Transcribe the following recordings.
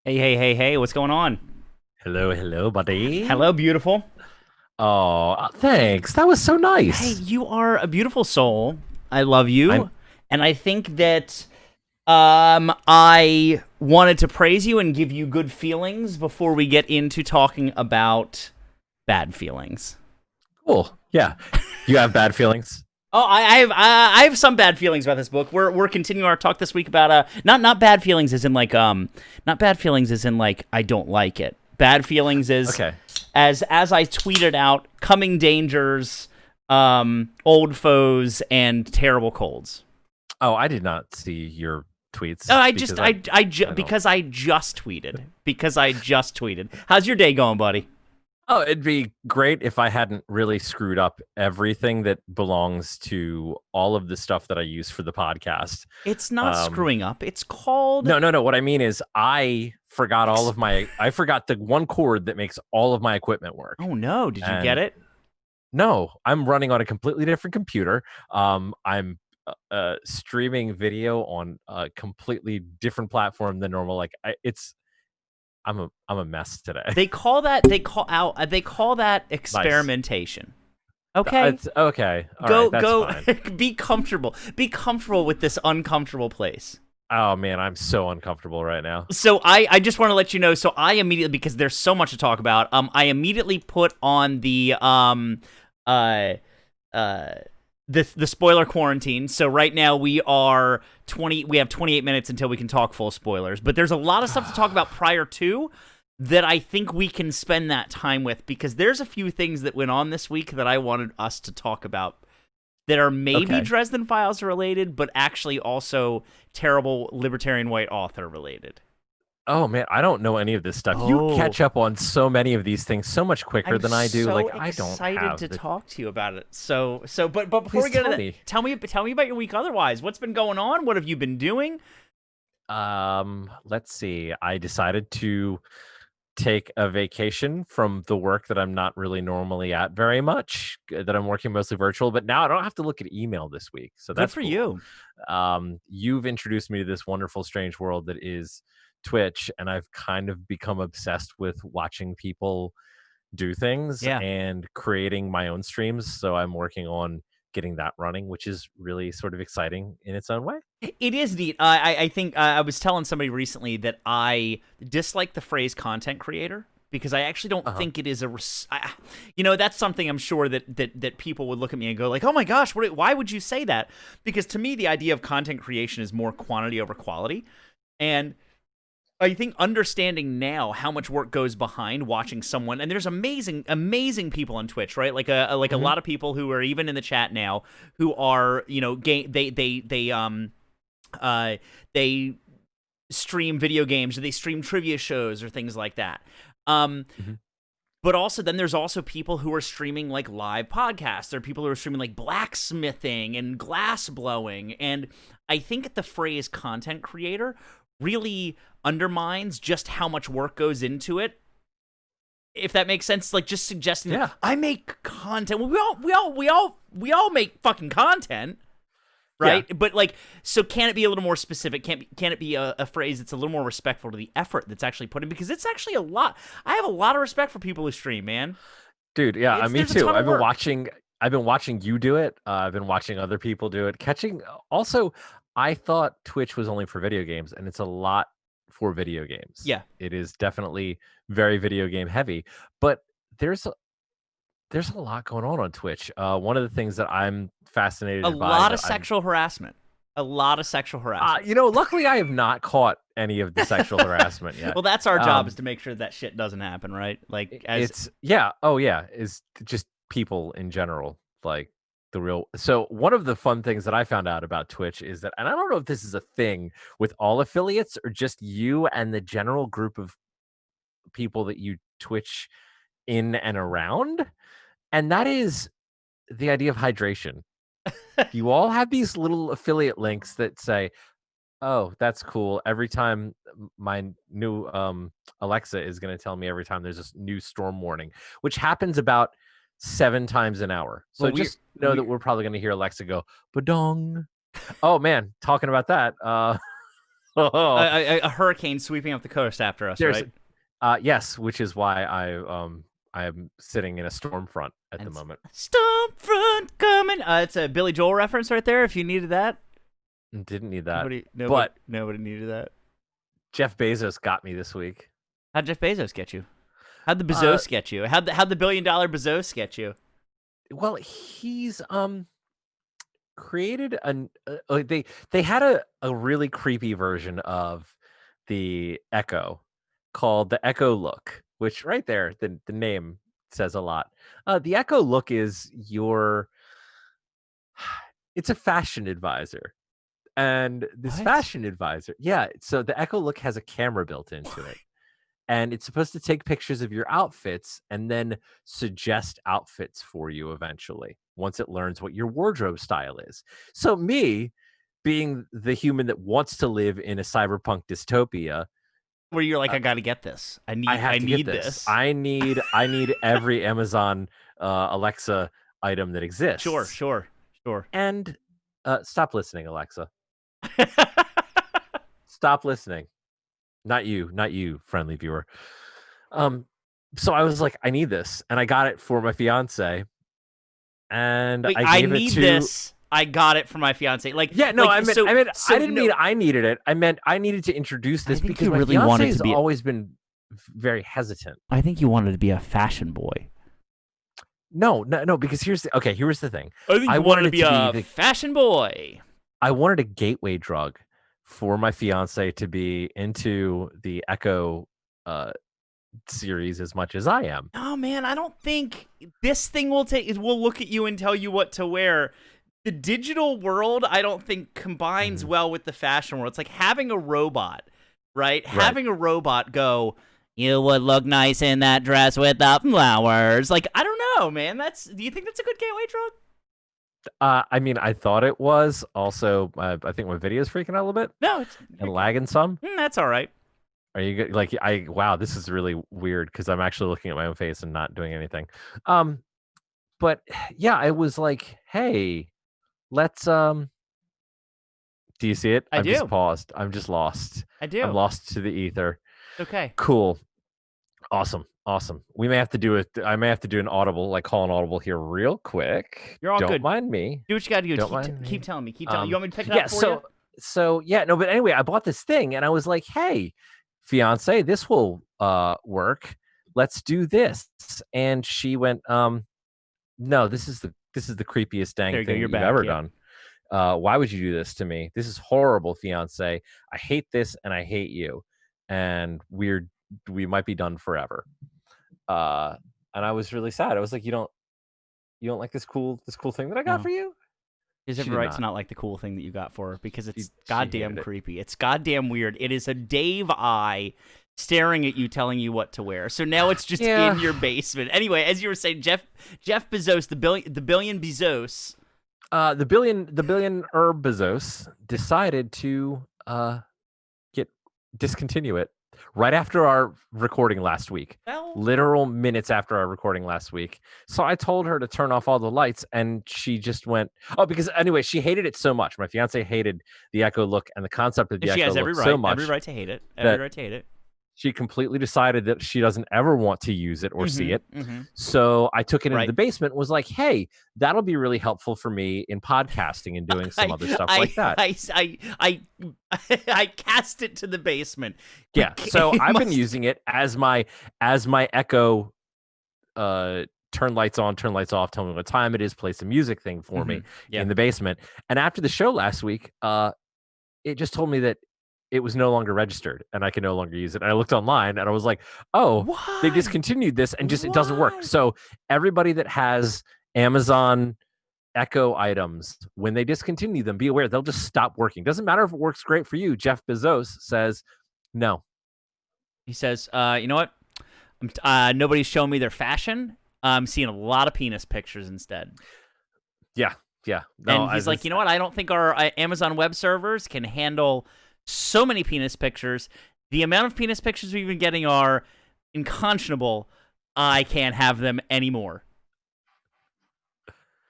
Hey, hey, hey, hey, what's going on? Hello, hello, buddy. Hello, beautiful. Oh, thanks. That was so Hey, nice. you are a beautiful soul. I love I'm you. And I think that I wanted to praise you and give you good feelings before we get into talking about bad feelings. cool. Yeah. You have bad feelings? Oh, I have some bad feelings about this book. We're continuing our talk this week about not bad feelings as in like not bad feelings as in like I don't like it. Bad feelings is Okay. as I tweeted out, coming dangers, old foes, and terrible colds. Oh, I did not see your Oh, tweets I just because I don't. because I just tweeted because I just tweeted. How's your day going, buddy? Oh, it'd be great if I hadn't really screwed up everything that belongs to all of the stuff that I use for the podcast. It's not Um, screwing up. It's called. no. What I mean is I forgot the one cord that makes all of my equipment work. Oh no! Did you get And it? no, I'm running on a completely different computer. I'm streaming video on a completely different platform than normal. I'm a mess today. They call that Nice. experimentation. Okay, It's okay. All right, that's go fine. be comfortable. Be comfortable with this uncomfortable place. Oh man, I'm so uncomfortable right now. So I just want to let you know. So I immediately, because there's so much to talk about. I immediately put on uh uh the spoiler quarantine. So right now we are 20. We have 28 minutes until we can talk full spoilers. But there's a lot of stuff to talk about prior to that. I think we can spend that time with because there's a few things that went on this week that I wanted us to talk about that are maybe Okay. Dresden Files related, but actually also terrible libertarian white author related. Oh man, I don't know any of this stuff. You Oh, catch up on so many of these things so much quicker I'm than I do. so Like I don't excited to have the. talk to you about it. But before Please we get into tell that, me. tell me about your week. Otherwise, what's been going on? What have you been doing? Let's see. I decided to take a vacation from the work that I'm not really normally at very much, that I'm working mostly virtual, but now I don't have to look at email this week. So Good that's for cool. you. You've introduced me to this wonderful, strange world that is Twitch, and I've kind of become obsessed with watching people do things Yeah, and creating my own streams. So I'm working on getting that running, which is really sort of exciting in its own way. it is neat. I think I was telling somebody recently that I dislike the phrase content creator because I actually don't Uh huh. think it is that's something I'm sure that people would look at me and go like, oh my gosh, why would you say that? Because to me, the idea of content creation is more quantity over quality, and I think understanding now how much work goes behind watching someone, and there's amazing people on Twitch, right? Like a Hmm. lot of people who are even in the chat now who are game uh they stream video games or they stream trivia shows or things like that. Um, Hmm. but also then there's also people who are streaming like live podcasts. There are people who are streaming like blacksmithing and glass blowing, and I think the phrase content creator really undermines just how much work goes into it. If that makes sense, like just suggesting that Yeah. I make content. Well, we all make fucking content, Yeah. right? But like, so can it be a little more specific? Can it be a phrase that's a little more respectful to the effort that's actually put in? Because it's actually a lot. I have a lot of respect for people who stream, man. Dude, yeah, It's me there's a too. ton of work. I've been watching you do it. I've been watching other people do it. Catching also, I thought Twitch was only for video games, and it's a lot for video games. Yeah, It is definitely very video game heavy, but there's a, there's a lot going on Twitch. One of the things that I'm a fascinated by lot of that I'm sexual harassment. A lot of sexual harassment. luckily I have not caught any of the sexual harassment yet. Well, that's our job is Um to make sure that shit doesn't happen, right? Like as it's yeah, oh yeah, is just people in general, like the real. So one of the fun things that I found out about Twitch is that, and I don't know if this is a thing with all affiliates or just you and the general group of people that you Twitch in and around, and that is the idea of hydration. You all have these little affiliate links that say, "Oh, that's cool. Every time my new Alexa is going to tell me every time there's a new storm warning, which happens about 7 times an hour. So well, we just know that we we're probably going to hear Alexa go, badong. Oh man, talking about that. A hurricane sweeping up the coast after us, There's right? yes, which is why I am sitting in a storm front at the And moment. storm front coming. It's a Billy Joel reference right there. If you needed that, Didn't need that. nobody, But nobody needed that. Jeff Bezos got me this week. How'd Jeff Bezos get you? How'd the Uh, Bezos get you? How'd the $1 billion Bezos get you? well, he's created they had a really creepy version of the Echo called the Echo Look, which right there, the name says a lot. The Echo Look is it's a fashion advisor. And this What? fashion advisor, yeah, so the Echo Look has a camera built into it. And it's supposed to take pictures of your outfits and then suggest outfits for you eventually once it learns what your wardrobe style is. So me, being the human that wants to live in a cyberpunk dystopia, Where you're like, uh, I gotta get this. I have I to get need this. this. I need every Amazon Alexa item that Sure, exists. sure, sure. And stop listening, Alexa. Stop listening. Not you, friendly viewer. So I was like, I need this, and I got it for my fiance, and Wait, I I gave it need to. this. I got it for my fiance. Like, Yeah, no, like, I didn't mean I needed it. I meant I needed to introduce this think because you my really fiance wanted has to be. always been very hesitant. I think you wanted to be a fashion boy. No, because here's the thing. I think I you wanted wanted it to be to a be fashion boy. I wanted a gateway drug for my fiance to be into the Echo series as much as I am. Oh man, I don't think this thing will look at you and tell you what to wear. The digital world, I don't think combines well with the fashion world. It's like having a robot, right? Having a robot go, you would look nice in that dress with the flowers. Like, I don't know, man. Do you think that's a good gateway drug? I mean, I thought it was. Also, I think my video is freaking out a little bit No, and lagging some. that's all right. Are you good? Like, wow, this is really weird because I'm actually looking at my own face and not doing anything. But yeah, I was like, hey, let's do you see it? I I'm just do. paused. I'm just lost. I do. I'm lost to the ether. Okay. Cool. Awesome. We may have to do it. I may have to do an audible, like call an audible here real quick. You're all Don't good. mind me. Do what you got to do. Don't mind me. Keep telling me. Keep telling me. You want me to pick it Yeah, up for you? so yeah, no, but anyway, I bought this thing and I was like, hey, fiance, this will work. Let's do this. And she went, no, this is the creepiest dang thing you've ever done. Why would you do this to me? This is horrible, fiance. I hate this and I hate you. And we might be done forever. And I was really sad. I was like, you don't like this cool thing that I got for you? Is every right to not like the cool thing that you got for her because it's goddamn hated it. creepy. It's goddamn weird. It is a Dave eye staring at you, telling you what to wear. So now it's just in your basement. Anyway, as you were saying, Jeff Bezos, the billion Bezos. The billion herb Bezos decided to discontinue it right after our recording last week. Well, literal minutes after our recording last week. So I told her to turn off all the lights and she just went, because anyway, she hated it so much. My fiance hated the Echo Look and the concept of the Echo Look so much. Every right to hate it. Every right to hate it. She completely decided that she doesn't ever want to use it or see it. So I took it into the basement and was like, hey, that'll be really helpful for me in podcasting and doing some other stuff like that. I cast it to the basement. Yeah. So I've been using it as my Echo turn lights on, turn lights off, tell me what time it is, play some music thing for me in the basement. And after the show last week, it just told me that it was no longer registered and I can no longer use it. And I looked online and I was like, oh, they discontinued this and just it doesn't work. So everybody that has Amazon Echo items, when they discontinue them, be aware they'll just stop working. Doesn't matter if it works great for you. Jeff Bezos says no. He says, you know what? Nobody's showing me their fashion. I'm seeing a lot of penis pictures instead. Yeah. No, and he's like, you know what? I don't think our Amazon web servers can handle so many penis pictures. The amount of penis pictures we've been getting are unconscionable. I can't have them anymore.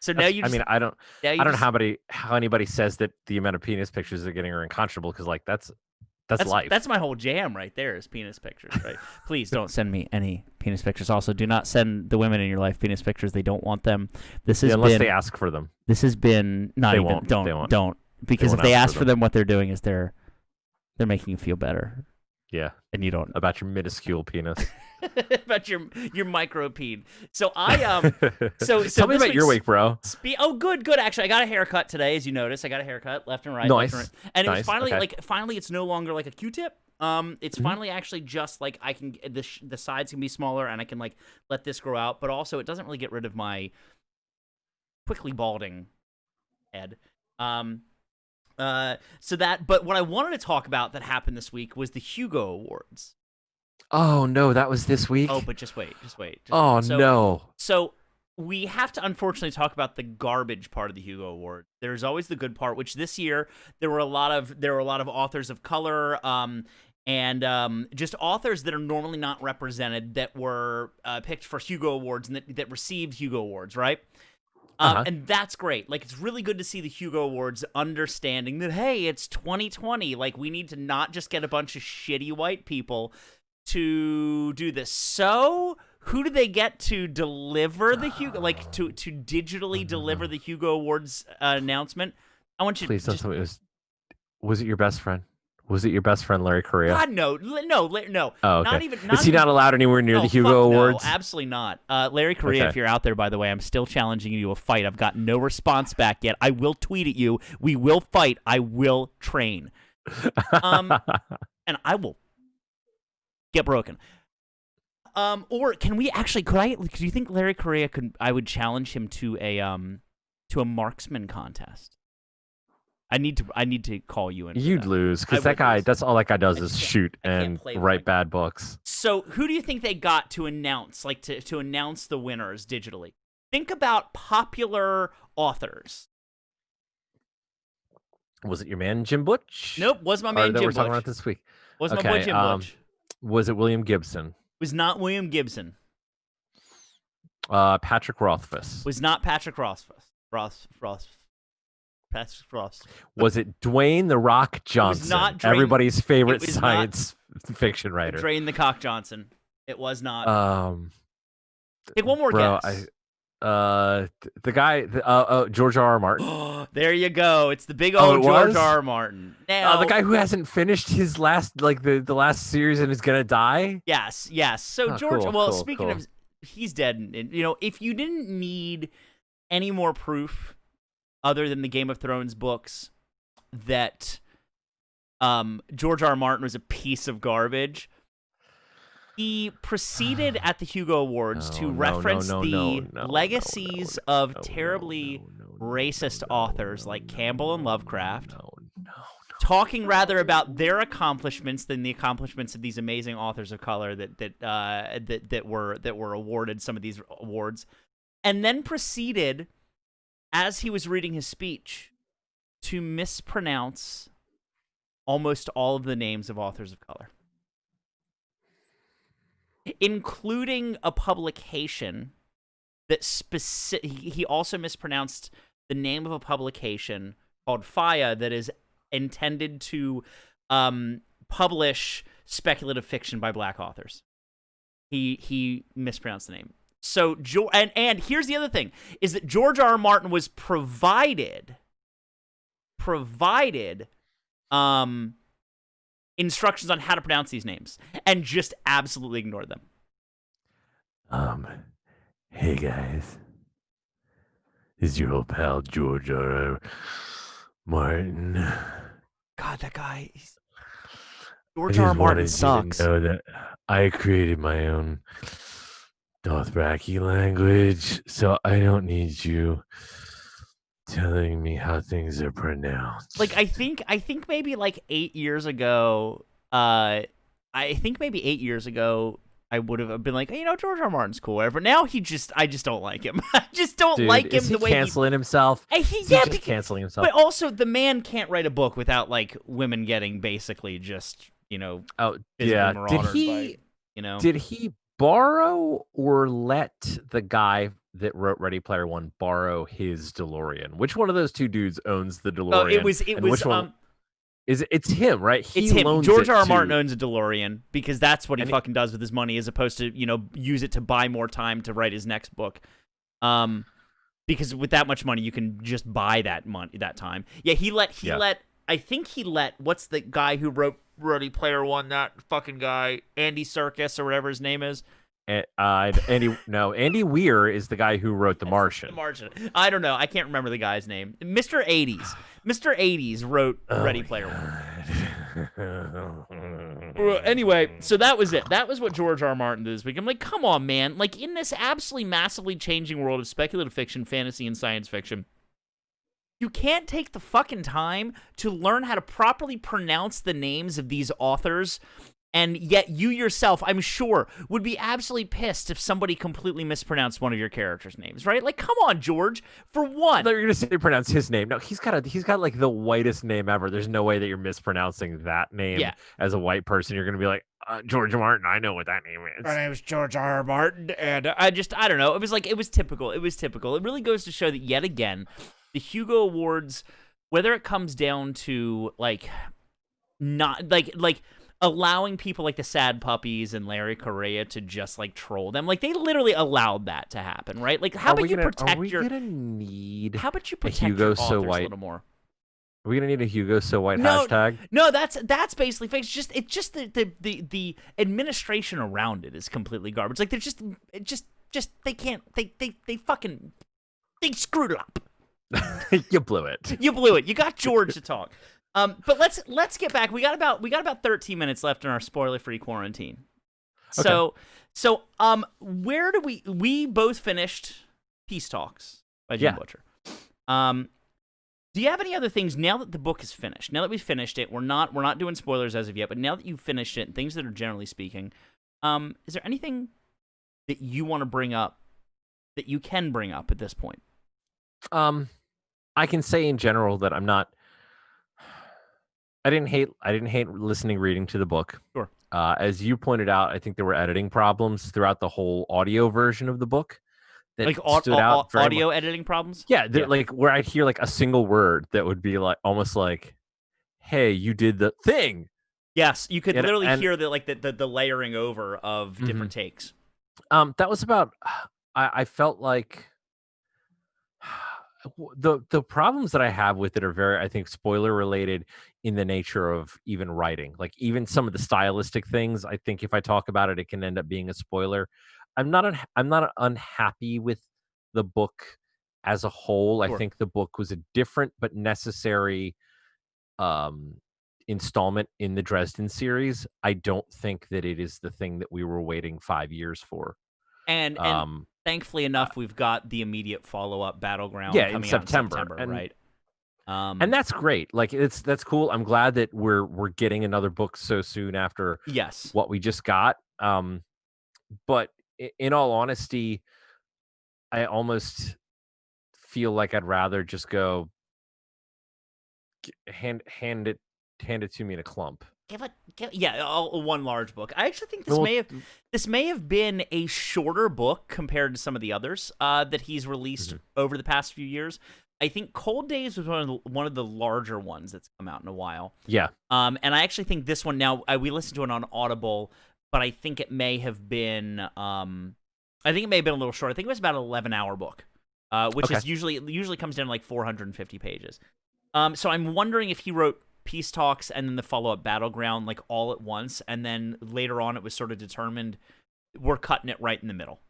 So now you. I don't know how anybody says that the amount of penis pictures they're getting are unconscionable because like that's That's life. That's my whole jam right there is penis pictures, right? Please don't send me any penis pictures. Also, do not send the women in your life penis pictures. They don't want them. Unless they ask for them. This has been not They even. won't. Don't because They if they won't ask ask for them, what they're doing is they're making you feel better. Yeah. And you don't. About your minuscule penis. About your micro peen. So I so Tell me about your week, bro. Good. Actually, I got a haircut today, as you noticed. I got a haircut left and right. Nice. Left and right. And it was finally okay. finally it's no longer like a Q-tip. It's finally actually just like I can the sides can be smaller and I can like let this grow out, but also it doesn't really get rid of my quickly balding head. But what I wanted to talk about that happened this week was the Hugo Awards. Oh no, that was this week. Oh, but just wait. No. So we have to unfortunately talk about the garbage part of the Hugo Award. There's always the good part, which this year there were a lot of authors of color, and just authors that are normally not represented that were picked for Hugo Awards and that received Hugo Awards, right? And that's great. Like, it's really good to see the Hugo Awards understanding that, hey, it's 2020. Like, we need to not just get a bunch of shitty white people to do this. So, who do they get to deliver the Hugo, like, to digitally deliver the Hugo Awards announcement? I want you Please to don't tell me was it your best friend? Was it your best friend, Larry Correa? God, no. Oh, okay. Not even. Is he not allowed anywhere near the Hugo Awards? No, absolutely not. Larry Correa, if you're out there, by the way, I'm still challenging you to a fight. I've got no response back yet. I will tweet at you. We will fight. I will train. And I will get broken. Or can we actually? Do you think Larry Correa could? I would challenge him to a marksman contest. I need to call you in. You'd lose because that guy. That's all that guy does is shoot and write bad books. So who do you think they got to announce, like to announce the winners digitally? Think about popular authors. Was it your man Jim Butch? Nope, was my man Jim Butch. We're talking about this week. Was my boy Jim Butch? Was it William Gibson? Was not William Gibson. Patrick Rothfuss. Was not Patrick Rothfuss. Patrick Rothfuss. Was it Dwayne the Rock Johnson? It was not Dwayne, everybody's favorite science fiction writer. Dwayne the Cock Johnson. It was not. Take one more guess. The guy, George R. R. Martin. There you go. It's the big old George R. R. Martin. Now, the guy who hasn't finished his last, the last series and is gonna die. Yes. So George. Speaking of, he's dead. And if you didn't need any more proof, other than the Game of Thrones books, that George R. R. Martin was a piece of garbage, he proceeded at the Hugo Awards to reference the legacies of terribly racist authors like Campbell and Lovecraft, talking rather about their accomplishments than the accomplishments of these amazing authors of color that were awarded some of these awards, and then proceeded, as he was reading his speech, to mispronounce almost all of the names of authors of color, including a publication that he also mispronounced the name of a publication called Faya that is intended to publish speculative fiction by black authors. He mispronounced the name. So, and here's the other thing, is that George R. R. Martin was provided instructions on how to pronounce these names and just absolutely ignored them. Hey guys, this is your old pal George R. R. Martin. God, that guy. George R. R. Martin sucks. You to know that I created my own Dothraki language, so I don't need you telling me how things are pronounced. Like, I think maybe like 8 years ago, I would have been like, George R. R. Martin's cool, whatever. Now I just don't like him. I just don't like him the way canceling himself. Canceling himself. But also, the man can't write a book without like women getting basically just Did he borrow or let the guy that wrote Ready Player One borrow his DeLorean? Which one of those two dudes owns the DeLorean? It was It's him, right? He It's him. loans George it R. R. to, Martin owns a DeLorean because that's what he and fucking does with his money, as opposed to, use it to buy more time to write his next book. Because with that much money, you can just buy that time. Yeah, he let. I think he let. What's the guy who wrote Ready Player One? That fucking guy, Andy Serkis or whatever his name is. Andy Weir is the guy who wrote The Martian. The Martian. I don't know. I can't remember the guy's name. Mr. 80s. Mr. 80s wrote Ready Player One. Anyway, so that was it. That was what George R. R. Martin did this week. I'm like, come on, man. Like, in this absolutely massively changing world of speculative fiction, fantasy, and science fiction, you can't take the fucking time to learn how to properly pronounce the names of these authors. And yet you yourself, I'm sure, would be absolutely pissed if somebody completely mispronounced one of your characters' names, right? Like, come on, George. For one, I thought you were gonna say pronounce his name. No, he's got like the whitest name ever. There's no way that you're mispronouncing that name as a white person. You're gonna be like, George Martin. I know what that name is. My name is George R. R. Martin, and I don't know. It was typical. It was typical. It really goes to show that yet again, the Hugo Awards, whether it comes down to not allowing people like the Sad Puppies and Larry Correa to just troll them. Like, they literally allowed that to happen, right? Like, how about you protect your... Are we gonna need How about you protect Hugo your authors So a White? little more? Are we gonna need a Hugo So White hashtag? No, that's basically fake. It's just the administration around it is completely garbage. Like, they're just they can't they fucking screwed it up. You blew it. You blew it. You got George to talk. But let's get back. We got about 13 minutes left in our spoiler-free quarantine. So where do we both finished Peace Talks by Jim Butcher. Do you have any other things now that the book is finished? Now that we've finished it, we're not doing spoilers as of yet, but now that you've finished it, things that are generally speaking, is there anything that you want to bring up that you can bring up at this point? I can say in general that I didn't hate reading to the book. Sure. As you pointed out, I think there were editing problems throughout the whole audio version of the book that stood out. Audio editing problems? Yeah, like where I'd hear like a single word that would be like almost like, "Hey, you did the thing." Yes, you could literally hear the layering over of different takes. That was about. I felt like the problems that I have with it are very, I think, spoiler related in the nature of even writing. Like, even some of the stylistic things, I think if I talk about it, it can end up being a spoiler. I'm not unhappy with the book as a whole. Sure. I think the book was a different but necessary installment in the Dresden series. I don't think that it is the thing that we were waiting 5 years for. And thankfully enough, we've got the immediate follow-up Battleground coming in out September, in September, right? And that's great. Like, that's cool. I'm glad that we're getting another book so soon after what we just got. But in all honesty, I almost feel like I'd rather just go hand it to me in a clump. One large book. I actually think this may have been a shorter book compared to some of the others that he's released over the past few years. I think Cold Days was one of the larger ones that's come out in a while. Yeah. And I actually think this one now, we listened to it on Audible, but I think it may have been a little short. I think it was about an 11-hour book, which is usually comes down to like 450 pages. So I'm wondering if he wrote Peace Talks and then the follow-up Battleground like all at once, and then later on it was sort of determined we're cutting it right in the middle.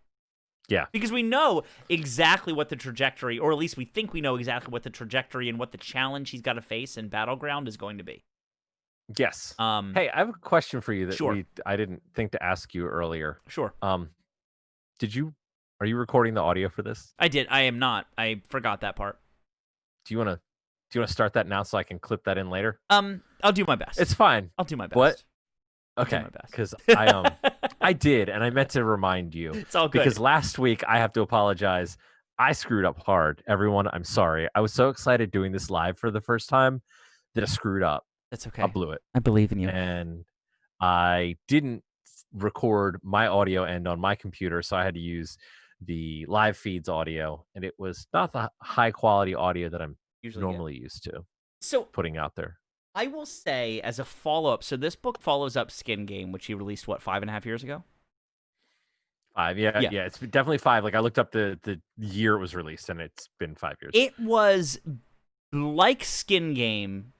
Yeah. Because we know exactly what the trajectory, or at least we think we know exactly what the trajectory and what the challenge he's got to face in Battleground is going to be. Yes. Hey, I have a question for you that I didn't think to ask you earlier. Sure. Are you recording the audio for this? I did. I am not. I forgot that part. Do you want to start that now so I can clip that in later? I'll do my best. It's fine. I'll do my best. What? Okay. Because I did, and I meant to remind you. It's all good. Because last week I have to apologize. I screwed up hard. Everyone, I'm sorry. I was so excited doing this live for the first time that I screwed up. That's okay. I blew it. I believe in you. And I didn't record my audio end on my computer, so I had to use the live feeds audio, and it was not the high quality audio that I'm normally used to putting out there. I will say, as a follow-up, so this book follows up Skin Game, which he released, what, 5.5 years ago? 5, yeah, Yeah. yeah. It's definitely 5. Like I looked up the year it was released, and it's been 5 years. It was like Skin Game.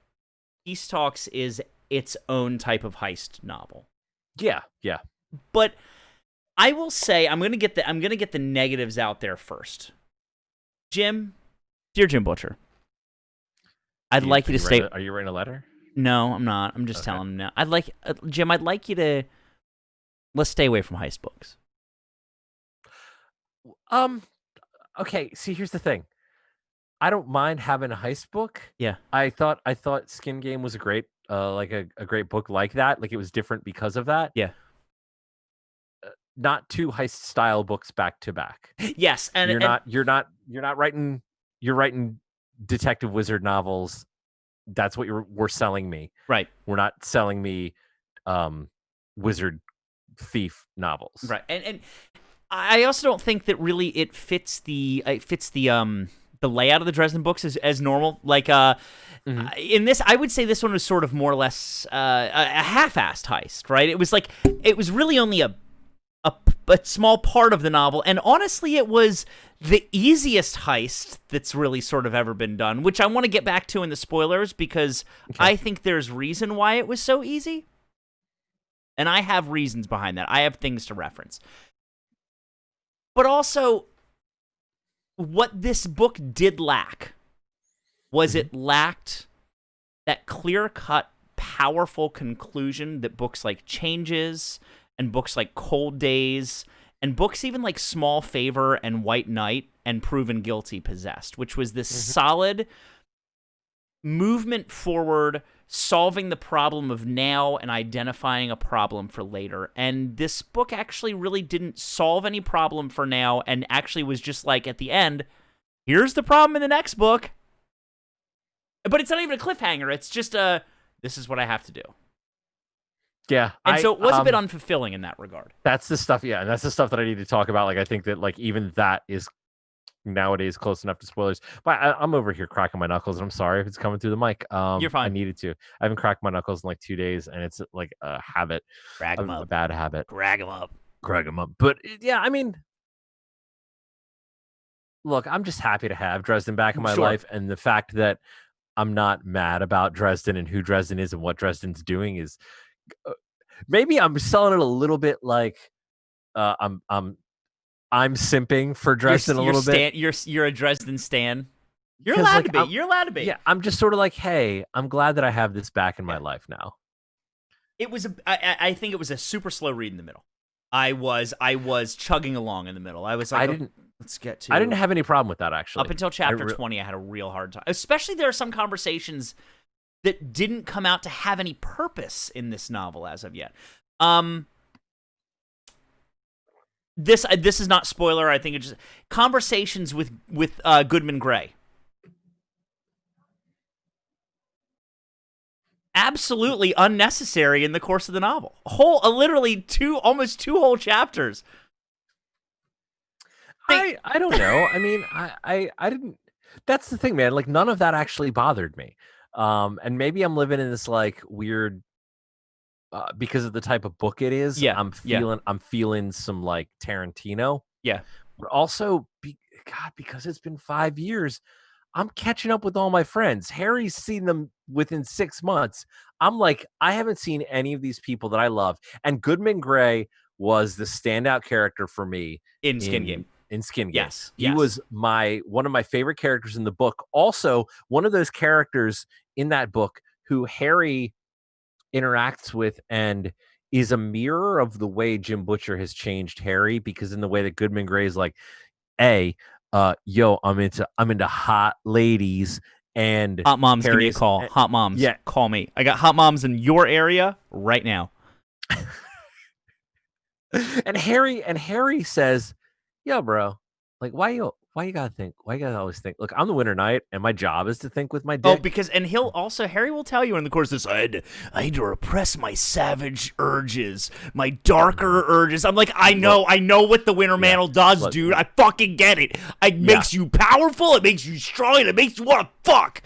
Peace Talks is its own type of heist novel. Yeah, yeah. But I will say, I'm gonna get the negatives out there first. Jim, dear Jim Butcher, I'd like you to stay. Are you writing a letter? No, I'm not. I'm just telling him now. I'd like Jim. I'd like you to let's stay away from heist books. Okay. See, here's the thing. I don't mind having a heist book. Yeah. I thought Skin Game was a great, like a great book like that. Like it was different because of that. Yeah. Not 2 heist style books back to back. Yes, and you're not writing. You're writing detective wizard novels. That's what we're selling me. Right. We're not selling me wizard thief novels. Right. And I also don't think that really it fits the layout of the Dresden books as normal. Like in this, I would say this one was sort of more or less a half-assed heist, right? It was really only a small part of the novel, and honestly, it was the easiest heist that's really sort of ever been done, which I want to get back to in the spoilers, because I think there's reason why it was so easy, and I have reasons behind that. I have things to reference. But also, what this book did lack was it lacked that clear-cut, powerful conclusion that books like Changes and books like Cold Days and books even like Small Favor and White Knight and Proven Guilty possessed, which was this solid movement forward, solving the problem of now and identifying a problem for later. And this book actually really didn't solve any problem for now, and actually was just like, at the end, here's the problem in the next book. But it's not even a cliffhanger. It's just this is what I have to do. Yeah. And so it was a bit unfulfilling in that regard. That's the stuff, yeah, and that's the stuff that I need to talk about. Like, I think that, like, even that is nowadays close enough to spoilers. But I'm over here cracking my knuckles, and I'm sorry if it's coming through the mic. You're fine. I needed to. I haven't cracked my knuckles in like 2 days, and it's like a habit. Crag 'em A up. bad habit. Crag 'em up. Crag 'em up. But, yeah, I mean, look, I'm just happy to have Dresden back in my life, and the fact that I'm not mad about Dresden and who Dresden is and what Dresden's doing is... maybe I'm selling it a little bit like I'm simping for Dresden a little bit. You're a Dresden stan. You're allowed to be. You're allowed to be. Yeah, I'm just sort of like, hey, I'm glad that I have this back in my life now. It was I think it was a super slow read in the middle. I was chugging along in the middle. I was like, let's get to. I didn't have any problem with that, actually. Up until chapter 20, I had a real hard time. Especially there are some conversations that didn't come out to have any purpose in this novel as of yet. This is not spoiler. I think it's just conversations with Goodman Gray. Absolutely unnecessary in the course of the novel. Literally almost two whole chapters. I don't know. I mean, I didn't. That's the thing, man. Like, none of that actually bothered me. And maybe I'm living in this like weird, because of the type of book it is. Yeah, I'm feeling some like Tarantino. Yeah, but also, because it's been 5 years, I'm catching up with all my friends. Harry's seen them within 6 months. I'm like, I haven't seen any of these people that I love. And Goodman Gray was the standout character for me in Skin Game. In Skin Game. Yes. He was one of my favorite characters in the book. Also, one of those characters in that book who Harry interacts with and is a mirror of the way Jim Butcher has changed Harry, because in the way that Goodman Gray is like, yo, I'm into hot ladies, and hot moms, give me a call. Hot moms, call me. I got hot moms in your area right now. and Harry says, yo, bro, like, why you gotta always think? Look, I'm the Winter Knight, and my job is to think with my dick. Oh, and Harry will tell you in the course of this, I had to repress my savage urges, my darker urges. I'm like, I know what the Winter Mantle does, dude. I fucking get it. It makes you powerful, it makes you strong, and it makes you want to fuck.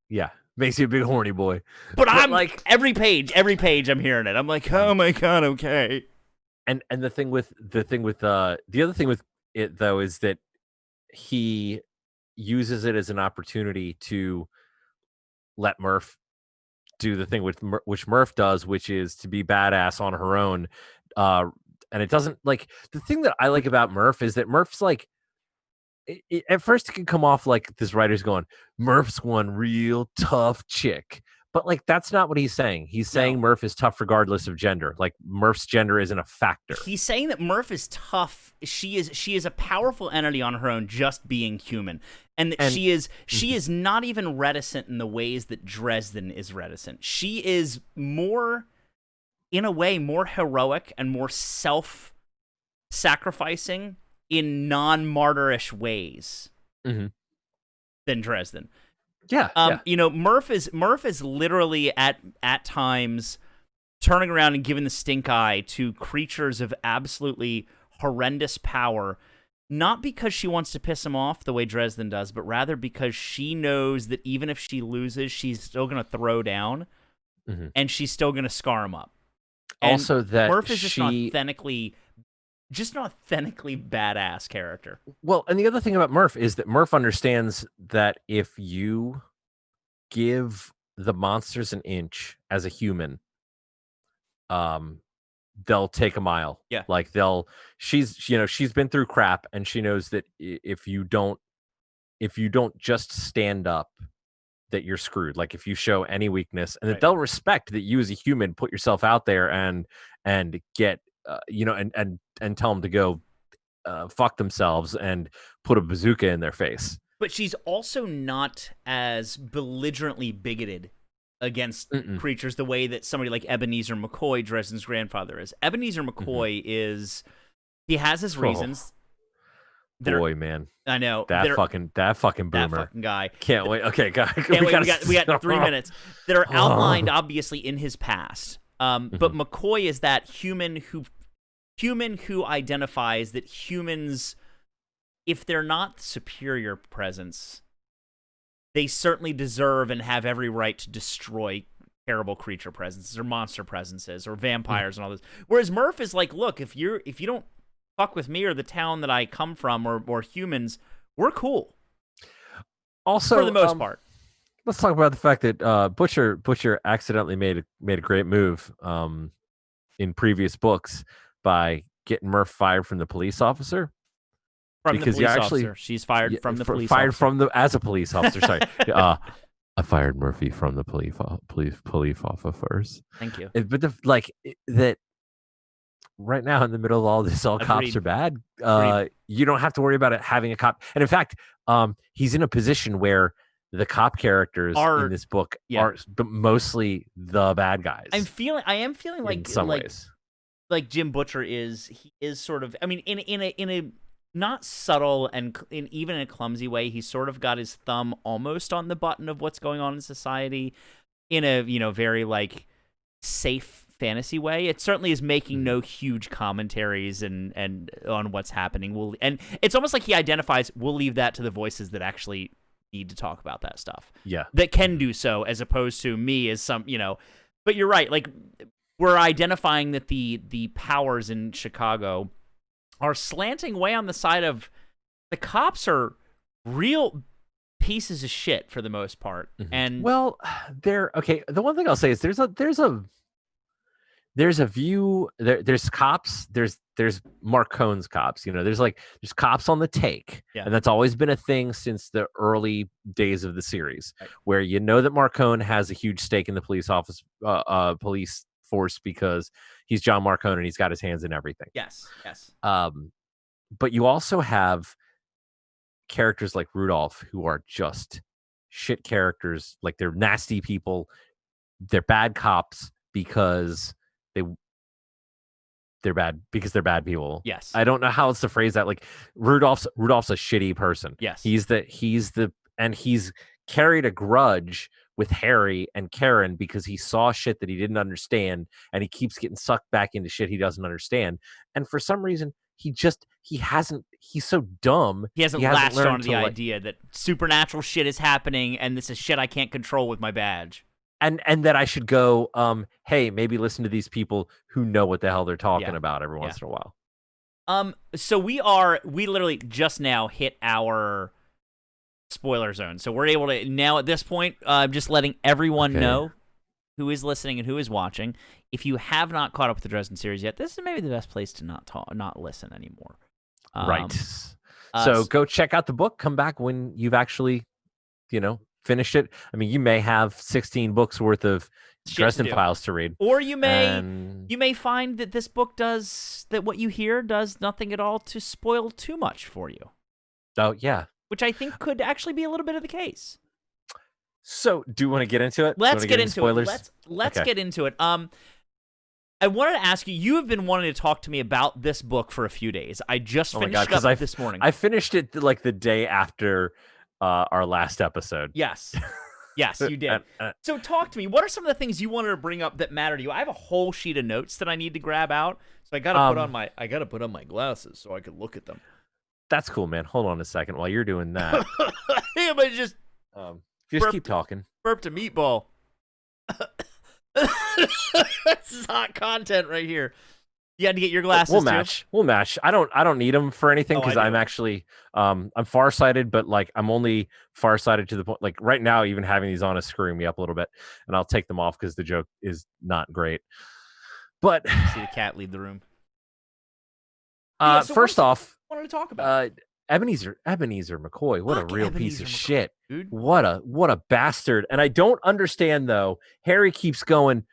Yeah. Makes you a big horny boy. But I'm like every page I'm hearing it. I'm like, oh my god, okay. And the other thing with it though is that he uses it as an opportunity to let Murph do the thing which Murph does, which is to be badass on her own. And it doesn't like the thing that I like about Murph is that Murph's like at first it can come off like this writer's going, Murph's one real tough chick. But like that's not what he's saying. He's saying No. Murph is tough regardless of gender. Like Murph's gender isn't a factor. He's saying that Murph is tough. She is a powerful entity on her own, just being human, and that she is not even reticent in the ways that Dresden is reticent. She is more, in a way, more heroic and more self-sacrificing in non-martyrish ways than Dresden. Yeah. You know, Murph is literally at times turning around and giving the stink eye to creatures of absolutely horrendous power, not because she wants to piss him off the way Dresden does, but rather because she knows that even if she loses, she's still going to throw down, and she's still going to scar him up. And also, that Murph is just an authentically badass character. Well, and the other thing about Murph is that Murph understands that if you give the monsters an inch as a human, they'll take a mile. Yeah. Like she's been through crap, and she knows that if you don't just stand up, that you're screwed. Like if you show any weakness, and that they'll respect that you as a human put yourself out there and get and tell them to go fuck themselves and put a bazooka in their face. But she's also not as belligerently bigoted against creatures the way that somebody like Ebenezer McCoy, Dresden's grandfather, is. Ebenezer McCoy he has his reasons. Boy, man. I know. That fucking boomer. That fucking guy. Can't wait. Okay, guy. We got 3 minutes that are outlined, obviously, in his past. But McCoy is that human who identifies that humans, if they're not superior presence, they certainly deserve and have every right to destroy terrible creature presences or monster presences or vampires and all this. Whereas Murph is like, look, if you don't fuck with me or the town that I come from or humans, we're cool. Also, for the most part. Let's talk about the fact that Butcher accidentally made a great move in previous books by getting Murph fired from the police officer. She's fired from the police officer. Fired as a police officer. Sorry, I fired Murphy from the police officers. Thank you. But that right now in the middle of all this, all cops are bad. You don't have to worry about it having a cop. And in fact, he's in a position where the cop characters in this book are mostly the bad guys. I am feeling like in some ways, like Jim Butcher is sort of. I mean, in a not subtle and even in a clumsy way, he's sort of got his thumb almost on the button of what's going on in society in a very like safe fantasy way. It certainly is making no huge commentaries and on what's happening. And it's almost like he identifies, we'll leave that to the voices that actually need to talk about that stuff. Yeah. That can do so, as opposed to me as some, but you're right. Like, we're identifying that the powers in Chicago are slanting way on the side of the cops are real pieces of shit for the most part. And well, they're okay. The one thing I'll say is there's a view there's cops, there's Marcone's cops, there's cops on the take. Yeah. And that's always been a thing since the early days of the series, where that Marcone has a huge stake in the police force because he's John Marcone and he's got his hands in everything. Yes. But you also have characters like Rudolph who are just shit characters. Like, they're nasty people. They're bad cops because they're bad people. Yes. I don't know how else to phrase that. Like, Rudolph's a shitty person. Yes. He's carried a grudge with Harry and Karen because he saw shit that he didn't understand, and he keeps getting sucked back into shit he doesn't understand. And for some reason, he's so dumb. He hasn't learned latched on to the like, idea that supernatural shit is happening, and this is shit I can't control with my badge. And that I should go, hey, maybe listen to these people who know what the hell they're talking about every once in a while. So we literally just now hit our spoiler zone. So we're able to now at this point, just letting everyone know who is listening and who is watching. If you have not caught up with the Dresden series yet, this is maybe the best place to not listen anymore. Right. So go check out the book. Come back when you've actually, finished it. I mean, you may have 16 books worth of Dresden Files to read, or you may find that this book what you hear does nothing at all to spoil too much for you. Oh yeah, which I think could actually be a little bit of the case. So, do you want to get into it? Let's get into it. Let's get into it. I wanted to ask you. You have been wanting to talk to me about this book for a few days. I just finished up this morning. I finished it like the day after our last episode. Yes. Yes, you did. So talk to me. What are some of the things you wanted to bring up that matter to you? I have a whole sheet of notes that I need to grab out, so I gotta put on my glasses so I can look at them. That's cool, man. Hold on a second while you're doing that. Yeah, but just keep talking. Burped a meatball. This is hot content right here. You had to get your glasses. We'll match. I don't need them for anything because I'm actually I'm farsighted, but like I'm only farsighted to the point like right now even having these on is screwing me up a little bit, and I'll take them off because the joke is not great. But see the cat leave the room. First off, what wanted to talk about Ebenezer McCoy. What a real piece of shit, dude. What a bastard. And I don't understand though. Harry keeps going.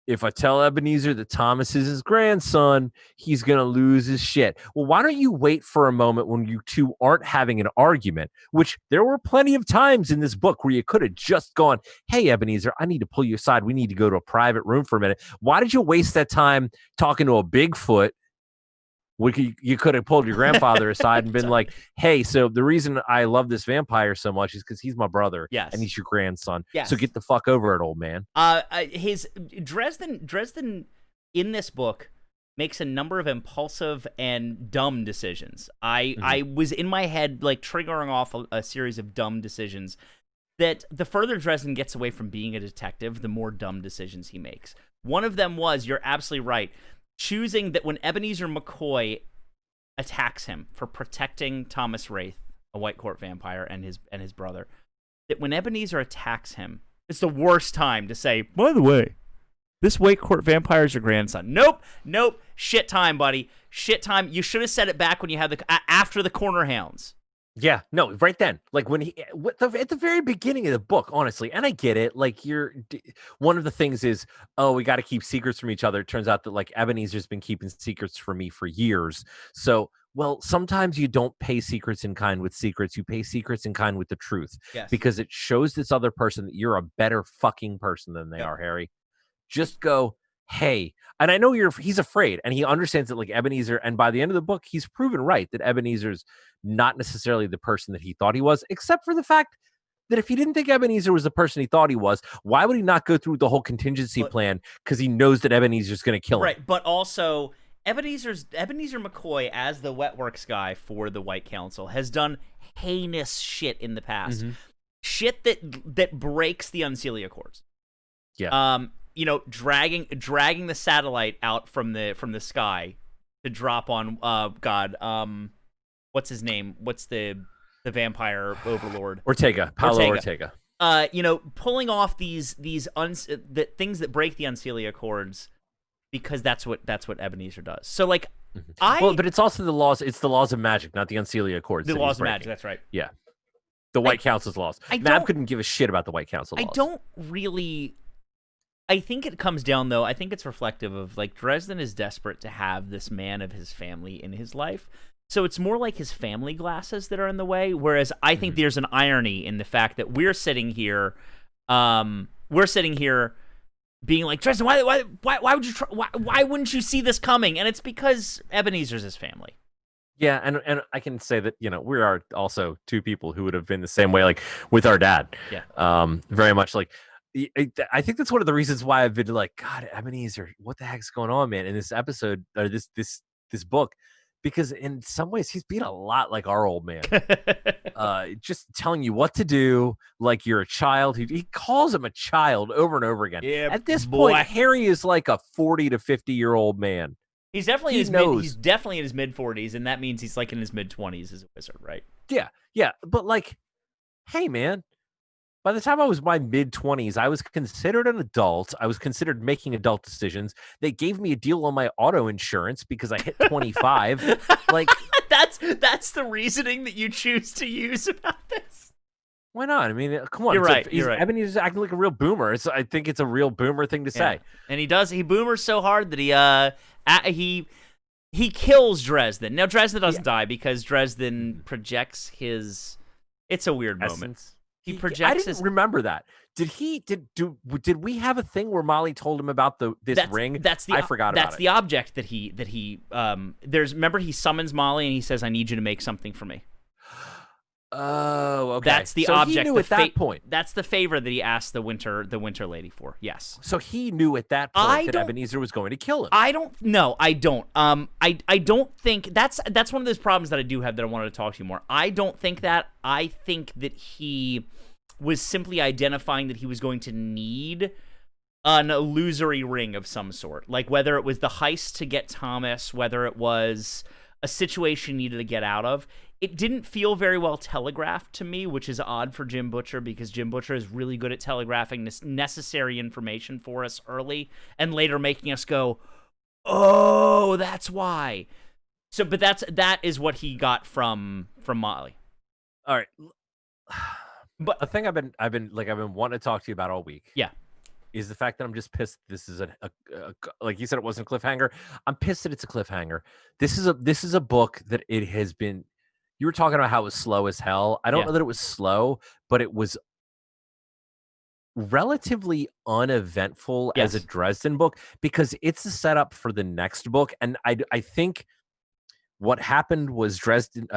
If I tell Ebenezer that Thomas is his grandson, he's going to lose his shit. Well, why don't you wait for a moment when you two aren't having an argument, which there were plenty of times in this book where you could have just gone, hey, Ebenezer, I need to pull you aside. We need to go to a private room for a minute. Why did you waste that time talking to a Bigfoot? You could have pulled your grandfather aside and been like, hey, so the reason I love this vampire so much is because he's my brother. Yes. And he's your grandson. Yes. So get the fuck over it, old man. His Dresden in this book makes a number of impulsive and dumb decisions. I was in my head like triggering off a series of dumb decisions that the further Dresden gets away from being a detective, the more dumb decisions he makes. One of them was, you're absolutely right, choosing that when Ebenezer McCoy attacks him for protecting Thomas Wraith, a White Court vampire, and his brother, that when Ebenezer attacks him, it's the worst time to say, by the way, this White Court vampire is your grandson. Nope. Shit time, buddy. Shit time. You should have said it back when you had after the corner hounds. Yeah, no, right then. Like when at the very beginning of the book, honestly, and I get it. Like one of the things is, we got to keep secrets from each other. It turns out that like Ebenezer's been keeping secrets from me for years. So, well, sometimes you don't pay secrets in kind with secrets. You pay secrets in kind with the truth. Yes. Because it shows this other person that you're a better fucking person than they are, Harry. Just go, hey, and I know he's afraid, and he understands that like Ebenezer, and by the end of the book, he's proven right that Ebenezer's not necessarily the person that he thought he was, except for the fact that if he didn't think Ebenezer was the person he thought he was, why would he not go through the whole contingency plan? Because he knows that Ebenezer's going to kill him. Right, but also Ebenezer McCoy, as the Wetworks guy for the White Council, has done heinous shit in the past. Mm-hmm. Shit that breaks the Unseelie Accords. Yeah. Dragging the satellite out from the sky to drop on what's his name? What's the vampire overlord? Paulo Ortega. Pulling off these things that break the Unseelie Accords, because that's what Ebenezer does. So like, but it's also the laws. It's the laws of magic, not the Unseelie Accords. The laws of magic. That's right. Yeah. The White Council's laws. Mab couldn't give a shit about the White Council laws. I don't really. I think it comes down, though. I think it's reflective of like Dresden is desperate to have this man of his family in his life. So it's more like his family glasses that are in the way. Whereas I think there's an irony in the fact that we're sitting here being like, Dresden, why would you why wouldn't you see this coming? And it's because Ebenezer's his family. Yeah, and I can say that, we are also two people who would have been the same way, like with our dad. Yeah. Very much like I think that's one of the reasons why I've been like, God, Ebenezer, what the heck's going on, man? In this episode or this book, because in some ways he's being a lot like our old man. Just telling you what to do, like you're a child. He calls him a child over and over again. Yeah, At this boy. point, Harry is like a 40 to 50-year-old man. He's definitely he's definitely in his mid 40s, and that means he's like in his mid 20s as a wizard, right? Yeah, but like, hey, man. By the time I was my mid 20s, I was considered an adult. I was considered making adult decisions. They gave me a deal on my auto insurance because I hit 25. Like, that's the reasoning that you choose to use about this. Why not? I mean, come on. You're right. You're right. I mean, he's acting like a real boomer. I think it's a real boomer thing to say. And he boomers so hard that he kills Dresden. Now Dresden doesn't die because Dresden projects his. It's a weird moment. He projects. I didn't remember that. Did we have a thing where Molly told him about this ring? I forgot about it. That's the object that he remember he summons Molly and he says, "I need you to make something for me." Oh, okay. That's the so object. He knew at that point. That's the favor that he asked the winter lady for. Yes. So he knew at that point that Ebenezer was going to kill him. I don't. I don't think that's one of those problems that I do have that I wanted to talk to you more. I don't think that. I think that he was simply identifying that he was going to need an illusory ring of some sort, like whether it was the heist to get Thomas, whether it was a situation he needed to get out of. It didn't feel very well telegraphed to me, which is odd for Jim Butcher because Jim Butcher is really good at telegraphing this necessary information for us early and later making us go, "Oh, that's why." So, but that is what he got from Molly. All right. But a thing I've been wanting to talk to you about all week. Yeah. Is the fact that I'm just pissed. This is like you said, it wasn't a cliffhanger. I'm pissed that it's a cliffhanger. This is a book that it has been. You were talking about how it was slow as hell. I don't know that it was slow, but it was relatively uneventful as a Dresden book because it's a setup for the next book. And I think what happened was Dresden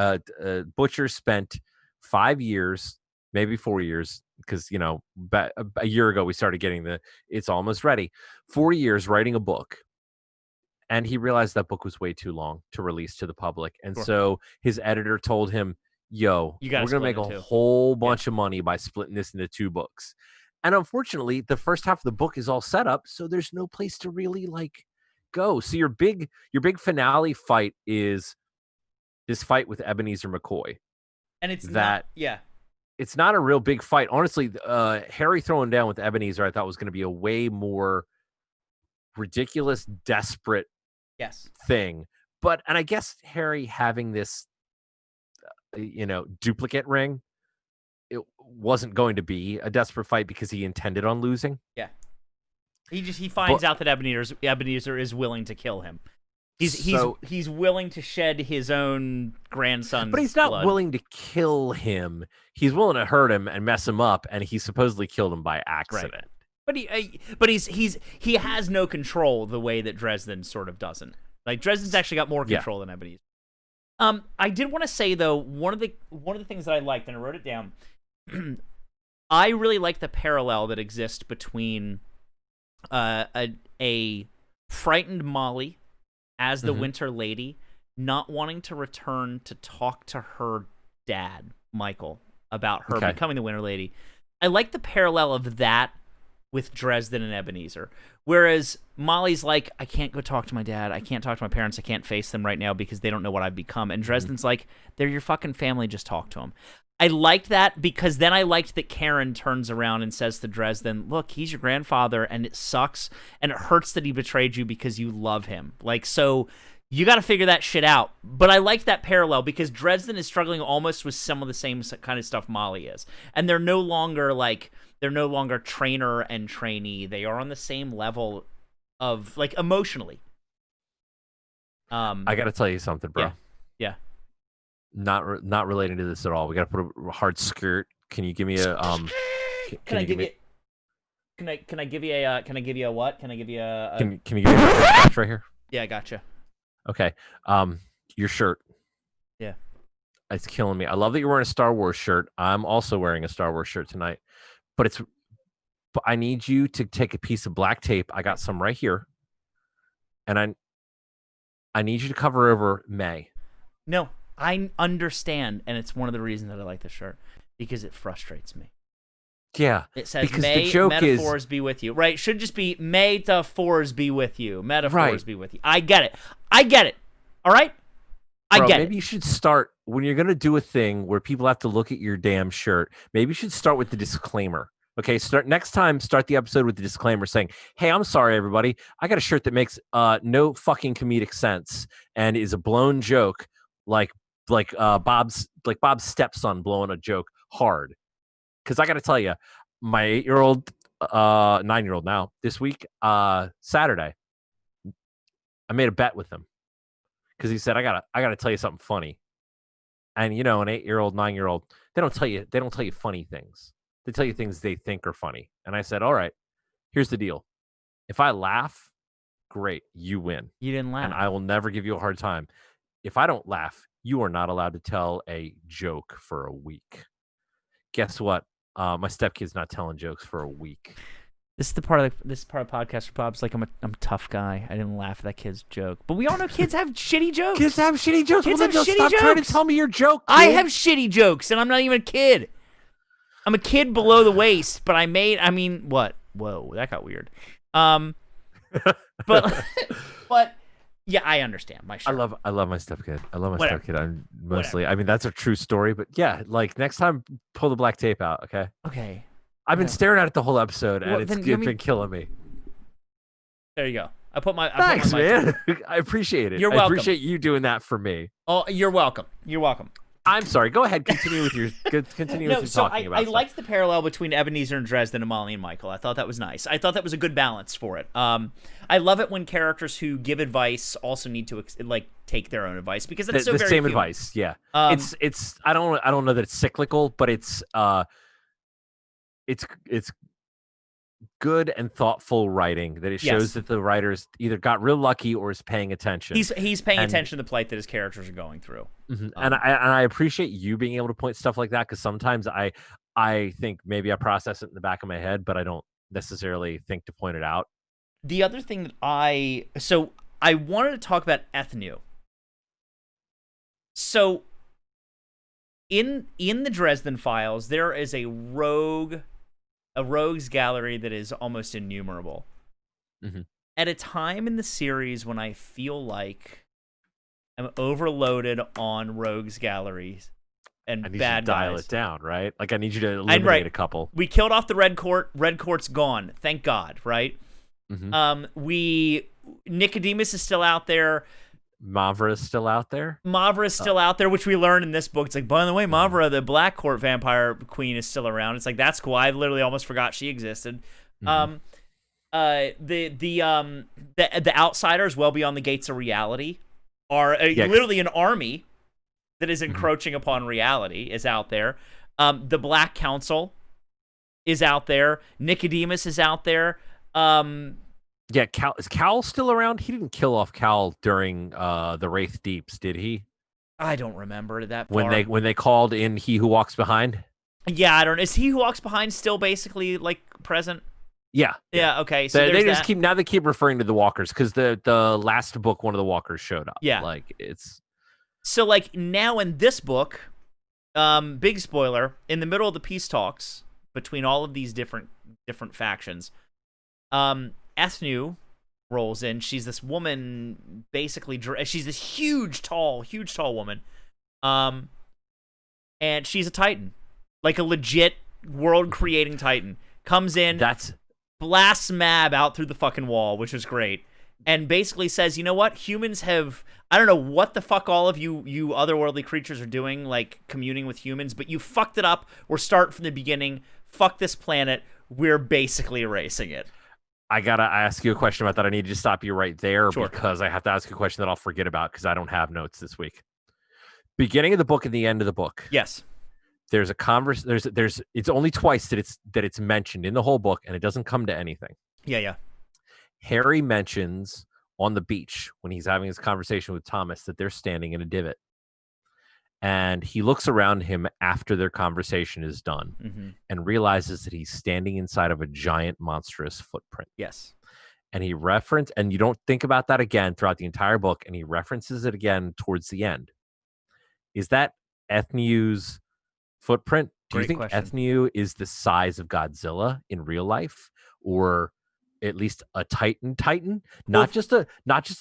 Butcher spent 5 years, maybe 4 years, because a year ago we started getting it's almost ready. 4 years writing a book. And he realized that book was way too long to release to the public. And so his editor told him, yo, we're going to make a whole bunch of money by splitting this into 2 books. And unfortunately, the first half of the book is all set up, so there's no place to really go. So your big finale fight is this fight with Ebenezer McCoy. And it's it's not a real big fight. Honestly, Harry throwing down with Ebenezer I thought was going to be a way more ridiculous, desperate thing. And I guess Harry having this duplicate ring, it wasn't going to be a desperate fight because he intended on losing. Yeah. He finds out that Ebenezer is willing to kill him. He's willing to shed his own grandson's But he's not blood. willing to kill him. He's willing to hurt him and mess him up, and he supposedly killed him by accident. Right. But he has no control the way that Dresden sort of doesn't. Like Dresden's actually got more control than Ebenezer. I did want to say though, one of the things that I liked, and I wrote it down. I really like the parallel that exists between a frightened Molly as the Winter Lady not wanting to return to talk to her dad, Michael, about her becoming the Winter Lady. I like the parallel of that with Dresden and Ebenezer. Whereas Molly's like, I can't go talk to my dad. I can't talk to my parents. I can't face them right now because they don't know what I've become. And Dresden's like, they're your fucking family. Just talk to them. I liked that because then I liked that Karen turns around and says to Dresden, look, he's your grandfather and it sucks and it hurts that he betrayed you because you love him. Like, so you got to figure that shit out. But I like that parallel because Dresden is struggling almost with some of the same kind of stuff Molly is. And they're no longer trainer and trainee. They are on the same level of emotionally. I got to tell you something, bro. Yeah. Not relating to this at all. We got to put a hard skirt. Can you give me a Can I give you a what? Can I give you a Can you give me a right here? Yeah, I gotcha. Okay. Your shirt. Yeah. It's killing me. I love that you're wearing a Star Wars shirt. I'm also wearing a Star Wars shirt tonight. But I need you to take a piece of black tape. I got some right here. And I need you to cover over May. No, I understand, and it's one of the reasons that I like this shirt, because it frustrates me. Yeah. It says, because may the joke metaphors be with you. Right? It should just be, metaphors be with you. Metaphors be with you. I get it. All right? Maybe you should start, when you're going to do a thing where people have to look at your damn shirt, maybe you should start with the disclaimer. Okay, start the episode with the disclaimer saying, hey, I'm sorry, everybody. I got a shirt that makes no fucking comedic sense and is a blown joke like Bob's stepson blowing a joke hard. Because I got to tell you, my 8-year-old, 9-year-old now, this week, Saturday, I made a bet with him. Because he said, I gotta tell you something funny. And an 8-year-old, 9-year-old, they don't tell you funny things. They tell you things they think are funny. And I said, all right, here's the deal. If I laugh, great, you win. You didn't laugh. And I will never give you a hard time. If I don't laugh, you are not allowed to tell a joke for a week. Guess what? My stepkid's not telling jokes for a week. This is the part of the podcast where Bob's like, I'm a tough guy. I didn't laugh at that kid's joke. But we all know kids have shitty jokes. Kids have shitty jokes. Stop trying to tell me your joke, kid. I have shitty jokes, and I'm not even a kid. I'm a kid below the waist, but what? Whoa, that got weird. But yeah, I understand. My shirt. I love my stepkid. Stepkid. I'm mostly. I mean, that's a true story. But yeah, like next time, pull the black tape out. Okay. Okay. I've been staring at it the whole episode, and it's been killing me. There you go. Thanks, man. I appreciate it. You're welcome. I appreciate you doing that for me. Oh, you're welcome. You're welcome. I'm sorry. Go ahead. Continue with your talking about. I liked the parallel between Ebenezer and Dresden and Molly and Michael. I thought that was nice. I thought that was a good balance for it. I love it when characters who give advice also need to take their own advice, because that's the very same human. advice. Yeah. It's I don't know that it's cyclical, but it's good and thoughtful writing that it shows that the writers either got real lucky or is paying attention. He's paying attention to the plight that his characters are going through. Mm-hmm. And I appreciate you being able to point stuff like that, because sometimes I think maybe I process it in the back of my head, but I don't necessarily think to point it out. The other thing that I wanted to talk about Ethnu. So in the Dresden Files, there is a rogues gallery that is almost innumerable. Mm-hmm. At a time in the series when I feel like I'm overloaded on rogues galleries and I need bad you to dial guys. It down, right? Like I need you to eliminate a couple. We killed off the Red Court. Red Court's gone. Thank God, right? Mm-hmm. Nicodemus is still out there. Mavra is still out there. Out there, which we learned in this book. It's like, by the way, Mavra, the Black Court vampire queen, is still around. It's like, that's cool. I literally almost forgot she existed. Mm-hmm. The outsiders, well beyond the gates of reality, are literally an army that is encroaching upon reality, is out there. The Black Council is out there. Nicodemus is out there. Yeah, is Cal still around? He didn't kill off Cal during the Wraith Deeps, did he? I don't remember that far. When they called in He Who Walks Behind? Yeah, I don't. Is He Who Walks Behind still basically present? Yeah. Yeah. Okay. So they just keep referring to the Walkers, because the last book one of the Walkers showed up. Yeah. It's so now in this book, big spoiler, in the middle of the peace talks between all of these different factions, Ethnu rolls in. She's this woman, basically. She's this huge, tall woman, and she's a Titan, like a legit world-creating Titan. Comes in, blasts Mab out through the fucking wall, which was great, and basically says, you know what, humans have. I don't know what the fuck all of you otherworldly creatures are doing, communing with humans, but you fucked it up. We're starting from the beginning. Fuck this planet. We're basically erasing it. I gotta ask you a question about that. I need to stop you right there, sure, because I have to ask a question that I'll forget about because I don't have notes this week. Beginning of the book and the end of the book. Yes. There's a there's it's only twice that it's mentioned in the whole book, and it doesn't come to anything. Yeah. Harry mentions on the beach when he's having his conversation with Thomas that they're standing in a divot. and he looks around him after their conversation is done Mm-hmm. and realizes that he's standing inside of a giant monstrous footprint. Yes. And and you don't think about that again throughout the entire book, and he references it again towards the end. Is that Ethniu's footprint? Do you Great think question. Ethniu is the size of Godzilla in real life, or at least a Titan? Well, Not just a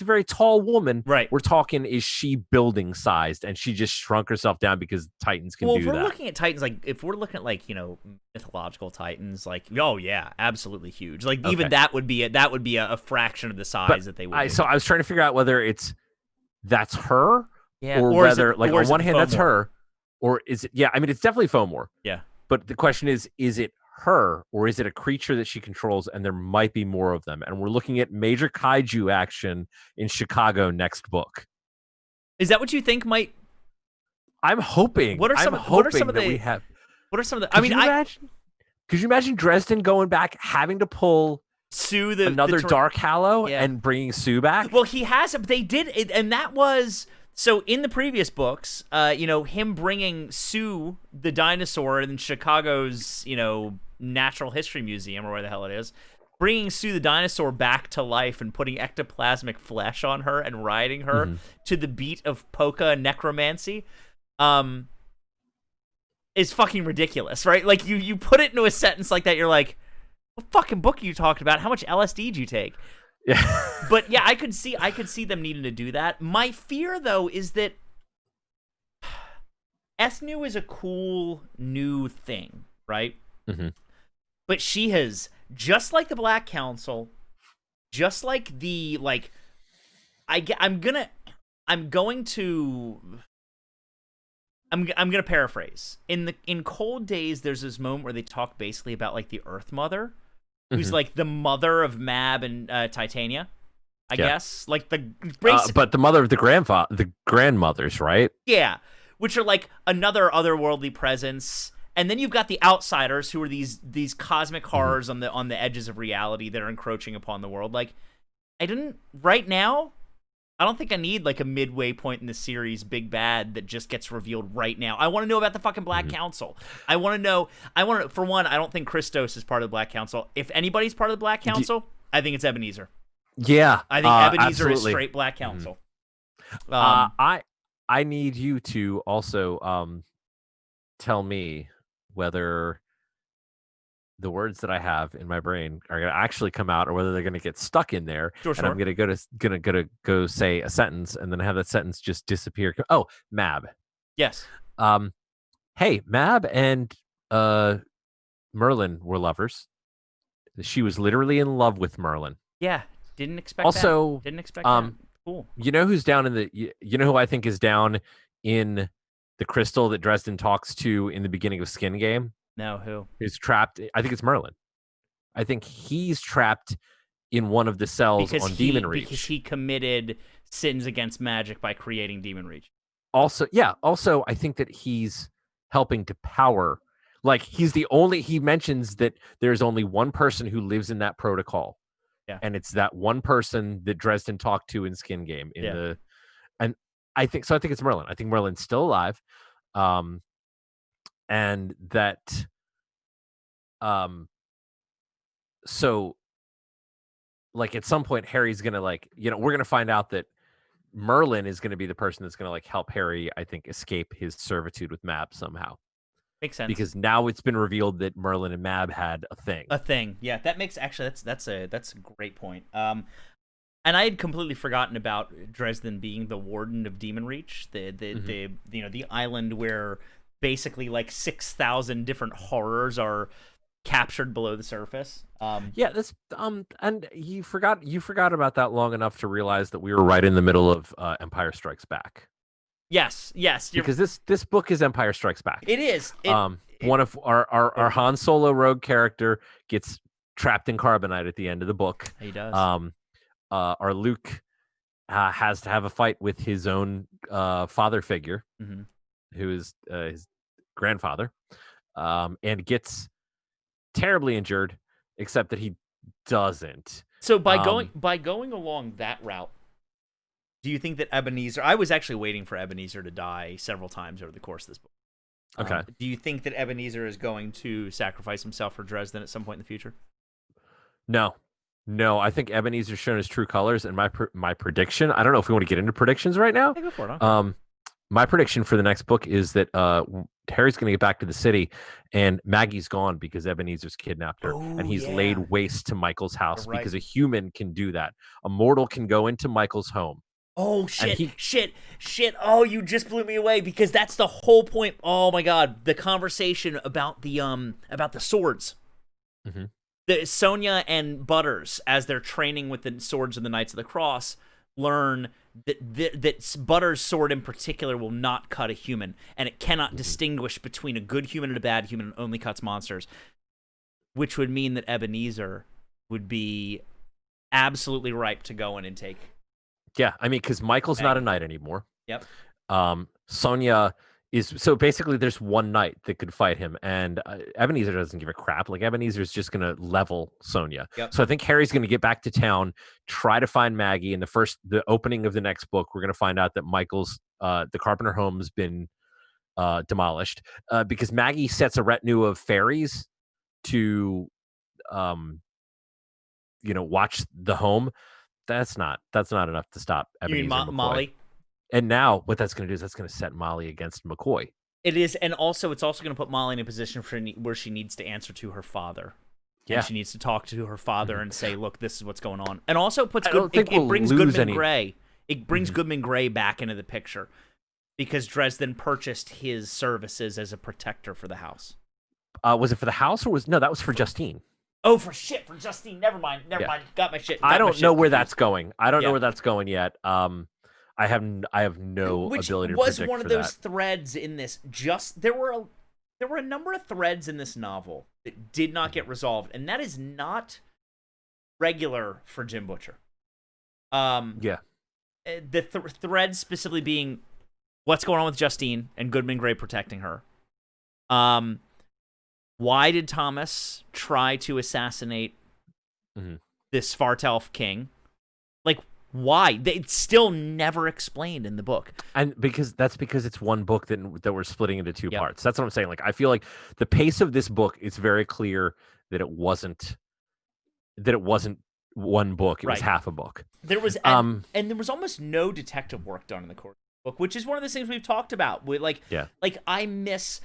very tall woman. right. We're talking, is she building sized and she just shrunk herself down because Titans can Well, if do we're that? looking at Titans, like if we're looking at like mythological Titans, like oh yeah, absolutely huge. Like even Okay. that would be a fraction of the size that they would be. So I was trying to figure out whether that's her, Yeah, or or is it whether, like, or on is it one the hand that's Fomor? her, or is it? Yeah, I mean, it's definitely Fomor. Yeah. But the question is it her, or is it a creature that she controls? And there might be more of them. And we're looking at major kaiju action in Chicago next book. Is that what you think might? I'm hoping. What are some of that the? we have. What are some of the? Could you imagine Dresden going back, having to pull Sue another Dark Hallow Yeah. and bringing Sue back? Well, he has. They did, and that was so in the previous books. Him bringing Sue the dinosaur in Chicago's Natural History Museum or where the hell it is, bringing Sue the dinosaur back to life and putting ectoplasmic flesh on her and riding her to the beat of polka and necromancy, is fucking ridiculous, right? Like you put it into a sentence like that, you're like, what fucking book are you talking about? How much LSD did you take? Yeah. But yeah, I could see them needing to do that. My fear though is that Ethnu is a cool new thing, right? Mm-hmm. But she has, just like the Black Council, just like the I'm gonna paraphrase. In Cold Days, there's this moment where they talk basically about like the Earth Mother, who's like the mother of Mab and Titania, I guess. Like but the mother of the grandmothers, right? Yeah, which are like another otherworldly presence. And then you've got the outsiders, who are these cosmic horrors on the edges of reality that are encroaching upon the world. Like, right now, I don't think I need like a midway point in the series big bad that just gets revealed right now. I want to know about the fucking Black Council. For one, I don't think Christos is part of the Black Council. If anybody's part of the Black Council, I think it's Ebenezer. Yeah. I think Ebenezer absolutely. is straight Black Council. I need you to also tell me whether the words that I have in my brain are going to actually come out, or whether they're going to get stuck in there. Sure. And I'm going to go say a sentence, and then have that sentence just disappear. Oh, Mab. Yes. Hey, Mab and Merlin were lovers. She was literally in love with Merlin. Yeah. Didn't expect also, that. Didn't expect that. Cool. You know who's down in you know who I think is down in the crystal that Dresden talks to in the beginning of Skin Game? No, who? Who's trapped? I think it's Merlin. I think he's trapped in one of the cells on Demon Reach. Because he committed sins against magic by creating Demon Reach. Also, I think that he's helping to power. Like, he mentions that there's only one person who lives in that protocol. Yeah. And it's that one person that Dresden talked to in Skin Game. And I think it's Merlin. I think Merlin's still alive. And that so like at some point Harry's gonna we're gonna find out that Merlin is gonna be the person that's gonna help Harry, I think, escape his servitude with Mab somehow. Makes sense. Because now it's been revealed that Merlin and Mab had a thing. Yeah, that makes that's a great point. And I had completely forgotten about Dresden being the warden of Demon Reach, the island where basically like 6,000 different horrors are captured below the surface. That's and you forgot about that long enough to realize that we were right in the middle of Empire Strikes Back. Yes. Because this book is Empire Strikes Back. It is. One of our Han Solo rogue character gets trapped in carbonite at the end of the book. He does. Our Luke has to have a fight with his own father figure, who is his grandfather, and gets terribly injured, except that he doesn't. So by going along that route, Do you think that Ebenezer? I was actually waiting for Ebenezer to die several times over the course of this book. Okay. Do you think that Ebenezer is going to sacrifice himself for Dresden at some point in the future? No. No, I think Ebenezer's shown his true colors, and my prediction. I don't know if we want to get into predictions right now. Yeah, go for it. Okay. My prediction for the next book is that Harry's going to get back to the city, and Maggie's gone because Ebenezer's kidnapped her, and he's laid waste to Michael's house because a human can do that. A mortal can go into Michael's home. Oh shit! Oh, you just blew me away because that's the whole point. Oh my god, the conversation about the swords. Mm-hmm. The Sonia and Butters, as they're training with the swords of the Knights of the Cross, learn that Butters' sword in particular will not cut a human, and it cannot distinguish between a good human and a bad human, and only cuts monsters. Which would mean that Ebenezer would be absolutely ripe to go in and take. Yeah, I mean, because Michael's not a knight anymore. Yep. Sonia is, so basically there's one knight that could fight him, and Ebenezer doesn't give a crap. Like, Ebenezer's just gonna level Sonia. Yep. So I think Harry's gonna get back to town, try to find Maggie. In the opening of the next book, we're gonna find out that Michael's the Carpenter home has been demolished because Maggie sets a retinue of fairies to watch the home. That's not enough to stop Ebenezer. You mean Molly? And now what that's going to do is that's going to set Molly against McCoy. It is, and also it's also going to put Molly in a position where she needs to answer to her father. Yeah, and she needs to talk to her father and say, "Look, this is what's going on." And also puts it brings Goodman Gray. It brings Goodman Gray back into the picture because Dresden purchased his services as a protector for the house. Was it for the house or that was for Justine? Oh, for Justine. Never mind. Got my shit. I don't know where that's going. I don't know where that's going yet. I have no ability to predict. Which was one of those threads in this. There were a number of threads in this novel that did not get resolved, and that is not regular for Jim Butcher. The threads specifically being what's going on with Justine and Goodman Gray protecting her. Why did Thomas try to assassinate this Fartelf king? Like, why? It's still never explained in the book. And because it's one book that we're splitting into two parts. That's what I'm saying. Like, I feel like the pace of this book, it's very clear that it wasn't one book. It was half a book. There was and there was almost no detective work done in the court book, which is one of the things we've talked about. I miss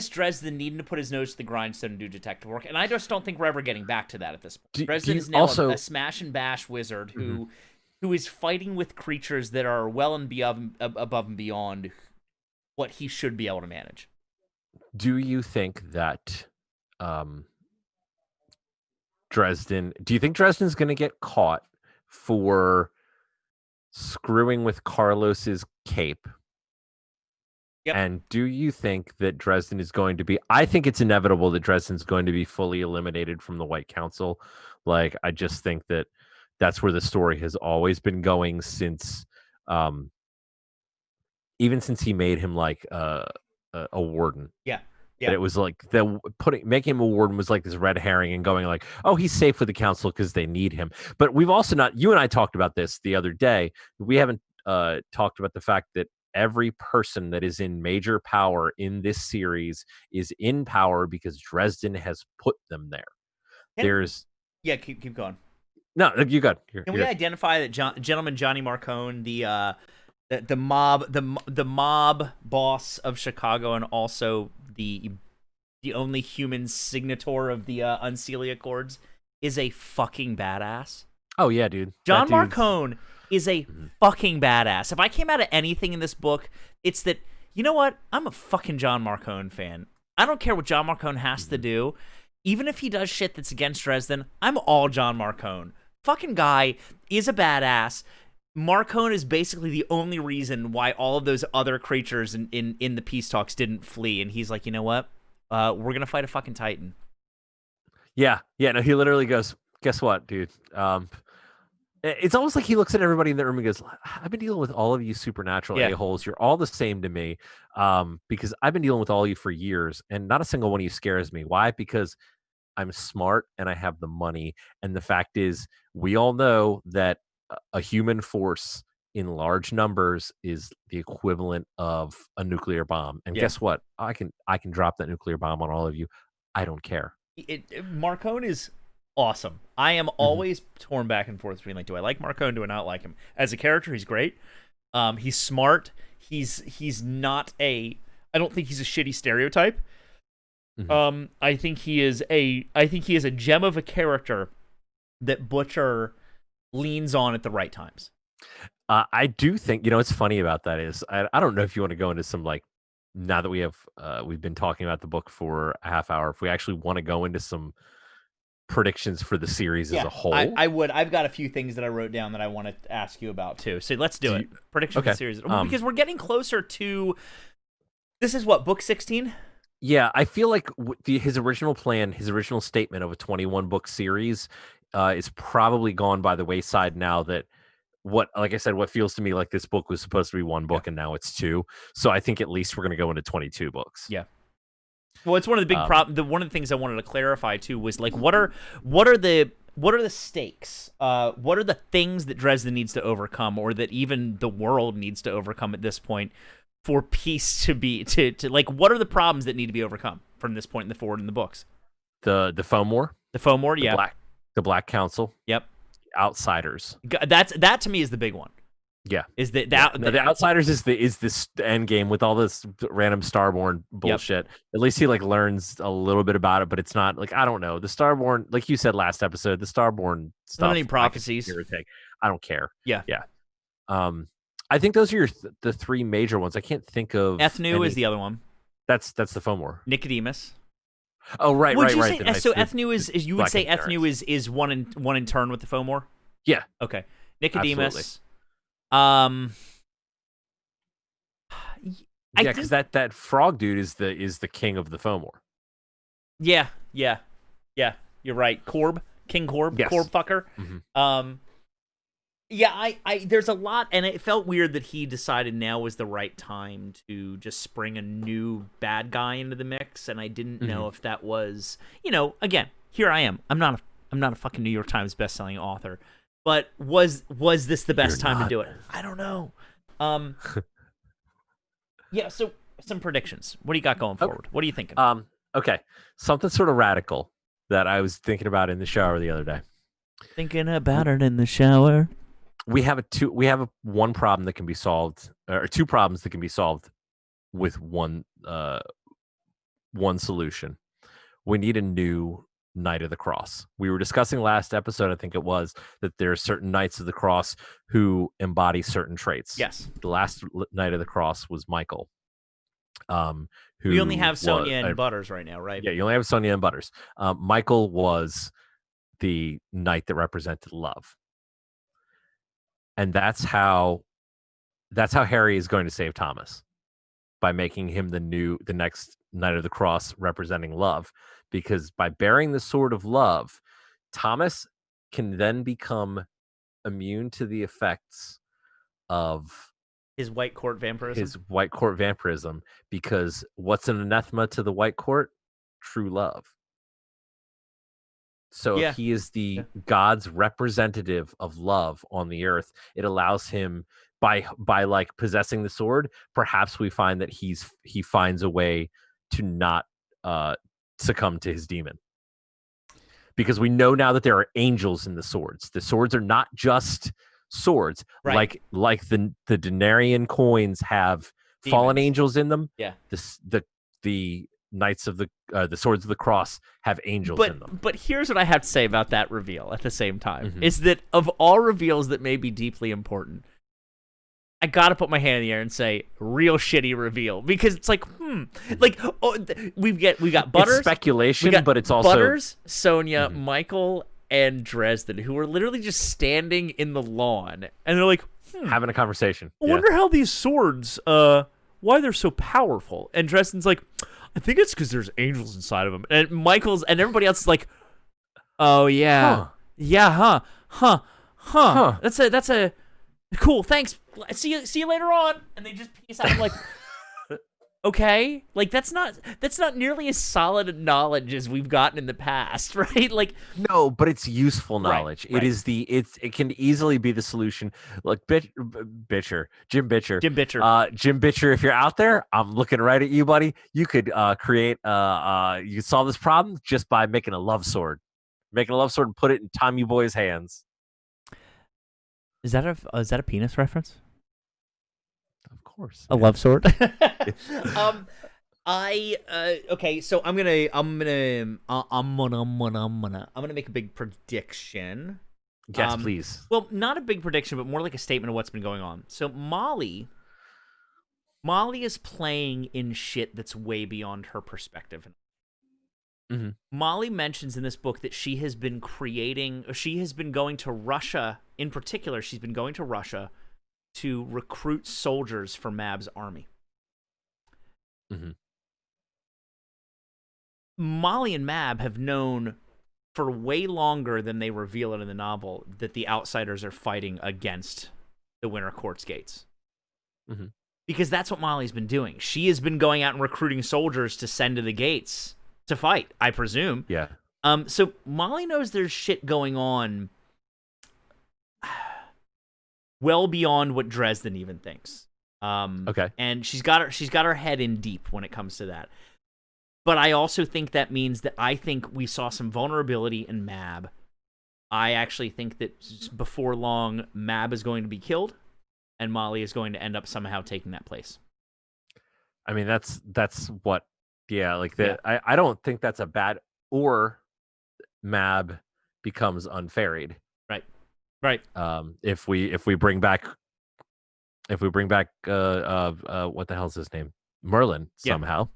Dresden needing to put his nose to the grindstone and do detective work, and I just don't think we're ever getting back to that at this point. Dresden is now a smash and bash wizard who is fighting with creatures that are well and above and beyond what he should be able to manage. Do you think that do you think Dresden's going to get caught for screwing with Carlos's cape? Yep. And do you think that Dresden is going to be... I think it's inevitable that Dresden's going to be fully eliminated from the White Council. Like, I just think that that's where the story has always been going since... even since he made him like a warden. Yeah. Yeah. It was like making him a warden was like this red herring and going like, oh, he's safe with the council because they need him. But we've also you and I talked about this the other day. We haven't talked about the fact that every person that is in major power in this series is in power because Dresden has put them there. Keep going. No, you got. Can we identify that gentleman Johnny Marcone, the mob boss of Chicago, and also the only human signator of the Unseelie Accords, is a fucking badass? Oh yeah, dude. John Marcone is a fucking badass. If I came out of anything in this book, it's that, you know what? I'm a fucking John Marcone fan. I don't care what John Marcone has to do. Even if he does shit that's against Dresden, I'm all John Marcone. Fucking guy is a badass. Marcone is basically the only reason why all of those other creatures in the peace talks didn't flee. And he's like, you know what? We're going to fight a fucking Titan. Yeah. Yeah. No, he literally goes, guess what, dude? It's almost like he looks at everybody in the room and goes, I've been dealing with all of you supernatural a-holes. You're all the same to me because I've been dealing with all of you for years, and not a single one of you scares me. Why? Because I'm smart and I have the money. And the fact is, we all know that a human force in large numbers is the equivalent of a nuclear bomb. And Yeah. guess what? I can drop that nuclear bomb on all of you. I don't care. Marcone is awesome. I am always torn back and forth between, like, do I like Marcone? Do I not like him? As a character, he's great. He's smart. He's not a. I don't think he's a shitty stereotype. I think he is a gem of a character that Butcher leans on at the right times. I do think, what's funny about that is I don't know if you want to go into some, like, now that we've been talking about the book for a half hour, if we actually want to go into some predictions for the series as a whole. I would. I've got a few things that I wrote down that I want to ask you about too. So let's do it. Prediction for the series. Because we're getting closer to, this is what, book 16? Yeah, I feel like his original plan, his original statement of a 21-book series is probably gone by the wayside now that like I said, what feels to me like this book was supposed to be one book and now it's two. So I think at least we're going to go into 22 books. Yeah. Well, it's one of the big problems. One of the things I wanted to clarify too was, like, what are the stakes? What are the things that Dresden needs to overcome, or that even the world needs to overcome at this point, for peace to be to like, what are the problems that need to be overcome from this point in the forward in the books? The Fomor, yeah. The Black Council, yep. Outsiders. That to me is the big one. Yeah, is that no, the Outsiders is this end game with all this random Starborn bullshit. Yep. At least he, like, learns a little bit about it, but it's not, like, I don't know, the Starborn, like you said last episode, the Starborn stuff. How many prophecies? I don't care. Yeah. I think those are the three major ones. I can't think of. Ethnu is the other one. That's the Fomor. Nicodemus. Oh, right. Say, so Ethnu is you would say Ethnu is one in turn with the Fomor? Yeah. Okay. Nicodemus. Absolutely. Yeah, because that frog dude is the king of the Fomor. Yeah. You're right. King Korb, yes. Korb fucker. Mm-hmm. Yeah, I there's a lot, and it felt weird that he decided now was the right time to just spring a new bad guy into the mix, and I didn't know if that was, again, here I am. I'm not a fucking New York Times bestselling author, but was this the best time to do it? I don't know. Yeah, so some predictions. What do you got going forward? What are you thinking? Okay, something sort of radical that I was thinking about in the shower the other day. Thinking about it in the shower. We have one problem that can be solved, or two problems that can be solved with one solution. We need a new Knight of the Cross. We were discussing last episode, I think it was, that there are certain Knights of the Cross who embody certain traits. Yes. The last Knight of the Cross was Michael. We only have Sonia and Butters right now, right? Yeah, you only have Sonia and Butters. Michael was the knight that represented love. And that's how Harry is going to save Thomas, by making him the next Knight of the Cross representing love, because by bearing the sword of love, Thomas can then become immune to the effects of his White Court vampirism. Because what's an anathema to the White Court? True love. So if he is the God's representative of love on the earth, it allows him, by like possessing the sword, perhaps we find that he finds a way to not succumb to his demon. Because we know now that there are angels in the swords. The swords are not just swords, right? Like the denarian coins have demons. Fallen angels in them. Yeah. The Knights of the Swords of the Cross have angels in them. But here's what I have to say about that reveal at the same time, is that of all reveals that may be deeply important, I gotta put my hand in the air and say real shitty reveal, because it's like, we got Butters. It's speculation, but it's also Butters, Sonia, Michael, and Dresden, who are literally just standing in the lawn, and they're like, having a conversation. I wonder how these swords, why they're so powerful. And Dresden's like, I think it's because there's angels inside of them. And Michael's and everybody else is like, oh yeah, huh. That's a cool. Thanks. See you later on. And they just peace out. I'm like, Okay, like that's not nearly as solid a knowledge as we've gotten in the past, right? Like, No, but it's useful right, knowledge. right. It can easily be the solution. Like Jim Bitcher, Jim Bitcher. Jim Bitcher. If you're out there, I'm looking right at you, buddy. You could create you could solve this problem just by making a love sword, and put it in Tommy Boy's hands. Is that a penis reference? Of course, A yeah. love sword. Okay, so I'm gonna make a big prediction. Yes, please. Well, not a big prediction, but more like a statement of what's been going on. So Molly is playing in shit that's way beyond her perspective. Mm-hmm. Molly mentions in this book that she has been going to Russia, in particular, she's been going to Russia to recruit soldiers for Mab's army. Mm-hmm. Molly and Mab have known for way longer than they reveal it in the novel that the outsiders are fighting against the Winter Court's gates. Mm-hmm. Because that's what Molly's been doing. She has been going out and recruiting soldiers to send to the gates to fight, I presume. Yeah. So Molly knows there's shit going on well beyond what Dresden even thinks. Okay. And she's got her head in deep when it comes to that. But I also think that means that I think we saw some vulnerability in Mab. I actually think that before long, Mab is going to be killed, and Molly is going to end up somehow taking that place. I mean, that's what, yeah, like that. Yeah. I don't think that's a bad, or Mab becomes unferried. Right. If we bring back what the hell's his name? Merlin somehow.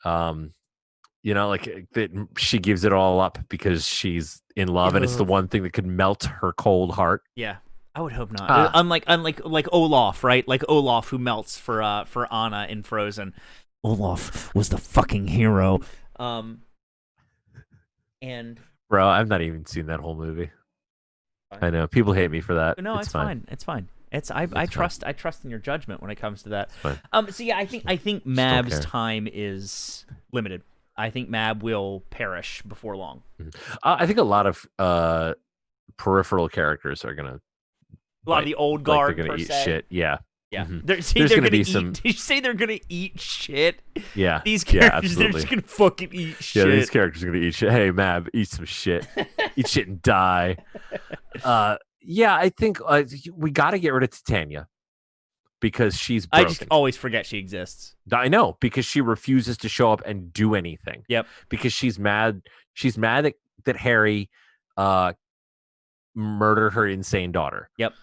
Like that she gives it all up because she's in love, and it's the one thing that could melt her cold heart. Yeah. I would hope not. Unlike Olaf, right? Like Olaf, who melts for Anna in Frozen. Olaf was the fucking hero. And bro, I've not even seen that whole movie. I know people hate me for that. No, it's fine. It's fine. I trust in your judgment when it comes to that. So yeah, I think Mab's time is limited. I think Mab will perish before long. I think a lot of peripheral characters are gonna. A lot of the old guard they're gonna eat shit. Yeah. Yeah. Mm-hmm. They're gonna be some. Did you say they're gonna eat shit? Yeah. These characters, they're just gonna fucking eat shit. Yeah, these characters are gonna eat shit. Hey, Mab, eat some shit. Eat shit and die. Yeah, I think we got to get rid of Titania because she's broken. I just always forget she exists. I know, because she refuses to show up and do anything. Yep. Because she's mad. She's mad that Harry murdered her insane daughter. Yep.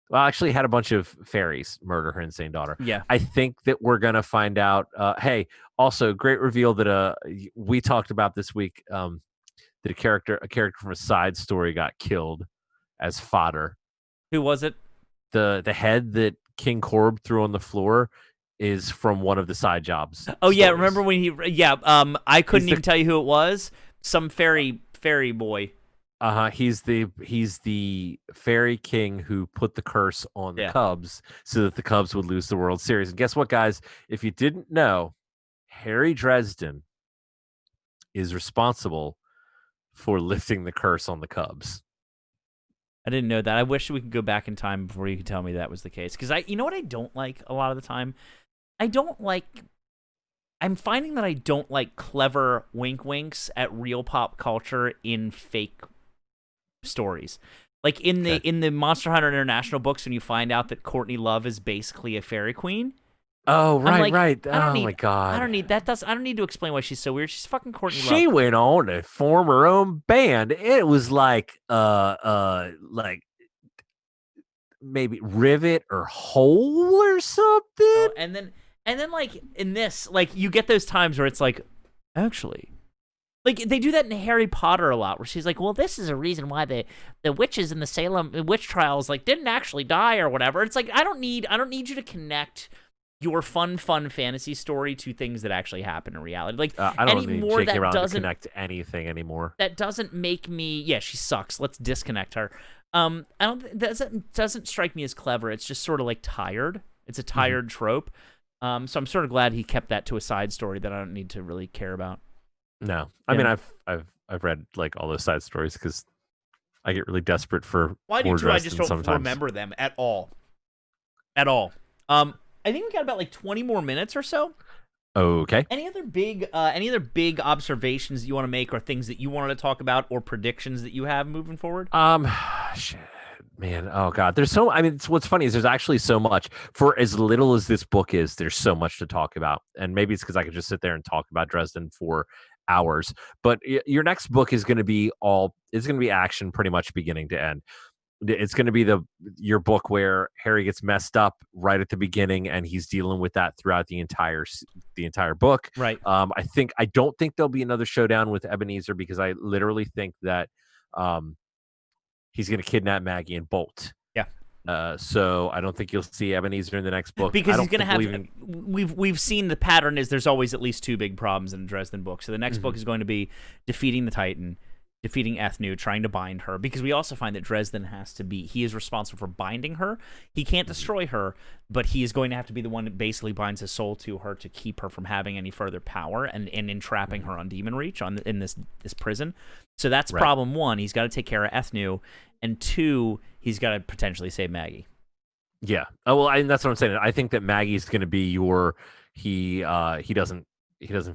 Well, actually had a bunch of fairies murder her insane daughter. Yeah. I think that we're going to find out. Hey, also great reveal that we talked about this week that a character from a side story got killed as fodder. Who was it? The head that King Corb threw on the floor is from one of the side jobs. Oh stories. Yeah, remember when he I couldn't even tell you who it was. Some fairy boy. He's the fairy king who put the curse on the Cubs so that the Cubs would lose the World Series. And guess what, guys? If you didn't know, Harry Dresden is responsible for lifting the curse on the Cubs. I didn't know that. I wish we could go back in time before you could tell me that was the case. Because you know what I don't like a lot of the time? I'm finding that I don't like clever wink winks at real pop culture in fake stories. Like in the Monster Hunter International books, when you find out that Courtney Love is basically a fairy queen. Oh, right, right. My God. I don't need that. I don't need to explain why she's so weird. She's fucking Courtney Love. She went on to form her own band. It was like maybe Rivet or Hole or something. Oh, and then like in this, like you get those times where it's like, actually, like they do that in Harry Potter a lot, where she's like, well, this is a reason why the witches in the Salem witch trials like didn't actually die or whatever. It's like I don't need you to connect your fun fantasy story to things that actually happen in reality. Like I don't need J.K. Rowling to connect to anything anymore. That doesn't make me. Yeah, she sucks. Let's disconnect her. I don't. That doesn't strike me as clever. It's just sort of like tired. It's a tired trope. So I'm sort of glad he kept that to a side story that I don't need to really care about. No, I mean I've read like all those side stories because I get really desperate for Well, I do more too. I just Dresden don't sometimes. remember them at all. At all. I think we got about like 20 more minutes or so. Okay. Any other big observations that you want to make, or things that you wanted to talk about, or predictions that you have moving forward? Shit, man. Oh God. There's so. I mean, what's funny is there's actually so much for as little as this book is. There's so much to talk about, and maybe it's because I could just sit there and talk about Dresden for hours. But your next book is going to be all. It's going to be action, pretty much beginning to end. It's going to be your book where Harry gets messed up right at the beginning, and he's dealing with that throughout the entire book. Right. I don't think there'll be another showdown with Ebenezer because I literally think that he's going to kidnap Maggie and bolt. Yeah. So I don't think you'll see Ebenezer in the next book because I he's don't going to have. even... We've seen the pattern is there's always at least two big problems in the Dresden book. So the next book is going to be defeating the Titan, defeating Ethnu, trying to bind her, because we also find that Dresden he is responsible for binding her. He can't destroy her, but he is going to have to be the one that basically binds his soul to her to keep her from having any further power and entrapping her on Demon Reach in this prison. So that's problem one. He's got to take care of Ethnu, and two, he's got to potentially save Maggie. Yeah. Oh, well, and that's what I'm saying. I think that Maggie's going to be he doesn't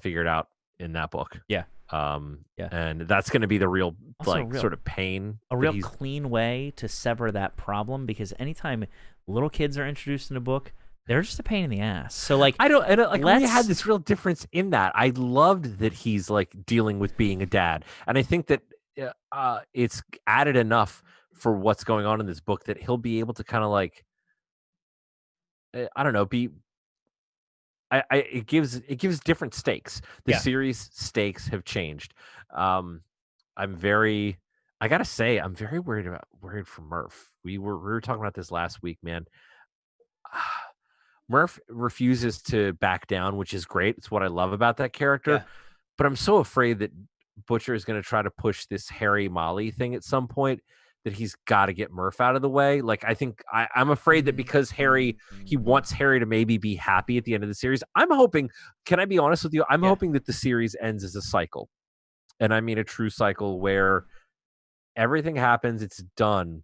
figure it out in that book. Yeah. And that's going to be the real sort of pain. A real clean way to sever that problem, because anytime little kids are introduced in a book, they're just a pain in the ass. So like we had this real difference in that. I loved that he's like dealing with being a dad, and I think that it's added enough for what's going on in this book that he'll be able to kind of like I don't know, it gives different stakes. The series stakes have changed. I gotta say, I'm very worried for Murph. We were talking about this last week, man. Murph refuses to back down, which is great. It's what I love about that character. Yeah. But I'm so afraid that Butcher is going to try to push this Harry Molly thing at some point, that he's got to get Murph out of the way. Like, I think I'm afraid that because he wants Harry to maybe be happy at the end of the series. I'm hoping, can I be honest with you? I'm hoping that the series ends as a cycle. And I mean a true cycle where everything happens, it's done.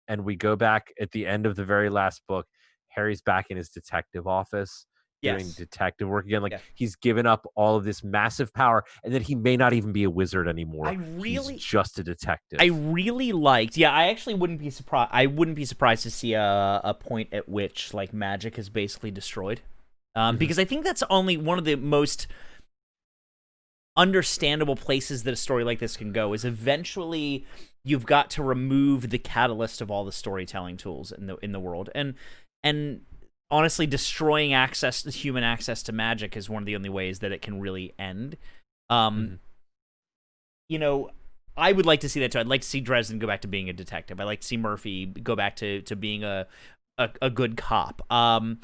And we go back at the end of the very last book. Harry's back in his detective office doing detective work again. Like he's given up all of this massive power, and then he may not even be a wizard anymore. He's just a detective. I really liked. Yeah, I actually wouldn't be surprised. I wouldn't be surprised to see a point at which like magic is basically destroyed, because I think that's only one of the most understandable places that a story like this can go. Is eventually you've got to remove the catalyst of all the storytelling tools in the world, and honestly, destroying human access to magic is one of the only ways that it can really end. You know, I would like to see that too. I'd like to see Dresden go back to being a detective. I'd like to see Murphy go back to being a good cop. I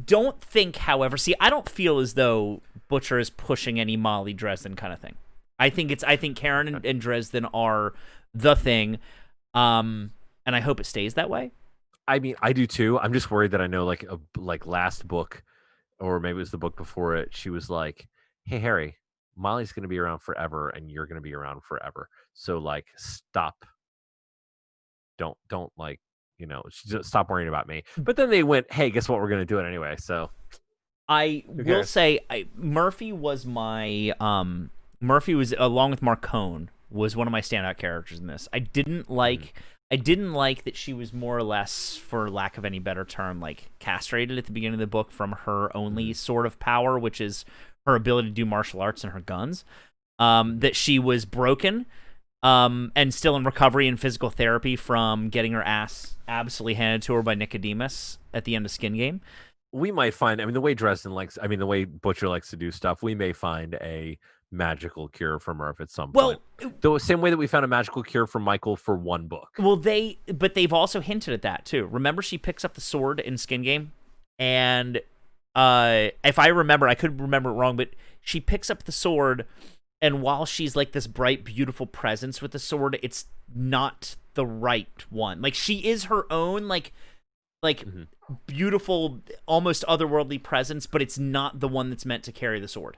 don't think, however, I don't feel as though Butcher is pushing any Molly Dresden kind of thing. I think Karen and Dresden are the thing. And I hope it stays that way. I mean, I do too. I'm just worried that I know, like last book, or maybe it was the book before it. She was like, "Hey, Harry, Molly's going to be around forever, and you're going to be around forever. So, like, stop. Don't like, just stop worrying about me." But then they went, "Hey, guess what? We're going to do it anyway." So, I will say, Murphy was along with Marcone, was one of my standout characters in this. I didn't like that she was more or less, for lack of any better term, like castrated at the beginning of the book from her only sort of power, which is her ability to do martial arts and her guns. That she was broken, and still in recovery and physical therapy from getting her ass absolutely handed to her by Nicodemus at the end of Skin Game. We might find, the way the way Butcher likes to do stuff, we may find a magical cure for Murph at some point. The same way that we found a magical cure for Michael for one book. Well, but they've also hinted at that too. Remember, she picks up the sword in Skin Game, and if I remember, I could remember it wrong, but she picks up the sword, and while she's like this bright, beautiful presence with the sword, it's not the right one. Like, she is her own, like, like beautiful, almost otherworldly presence, but it's not the one that's meant to carry the sword.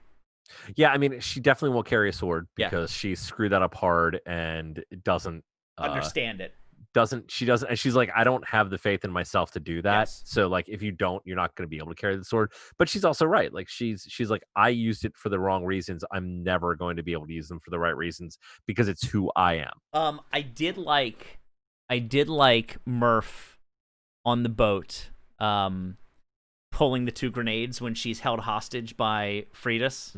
Yeah, I mean, she definitely will carry a sword Yeah. because she screwed that up hard and doesn't Understand it. doesn't and she's like, I don't have the faith in myself to do that. Yes. So like, if you don't, you're not going to be able to carry the sword. But she's also right. Like she's like, I used it for the wrong reasons. I'm never going to be able to use them for the right reasons because it's who I am. I did like Murph on the boat, pulling the 2 grenades when she's held hostage by Freitas.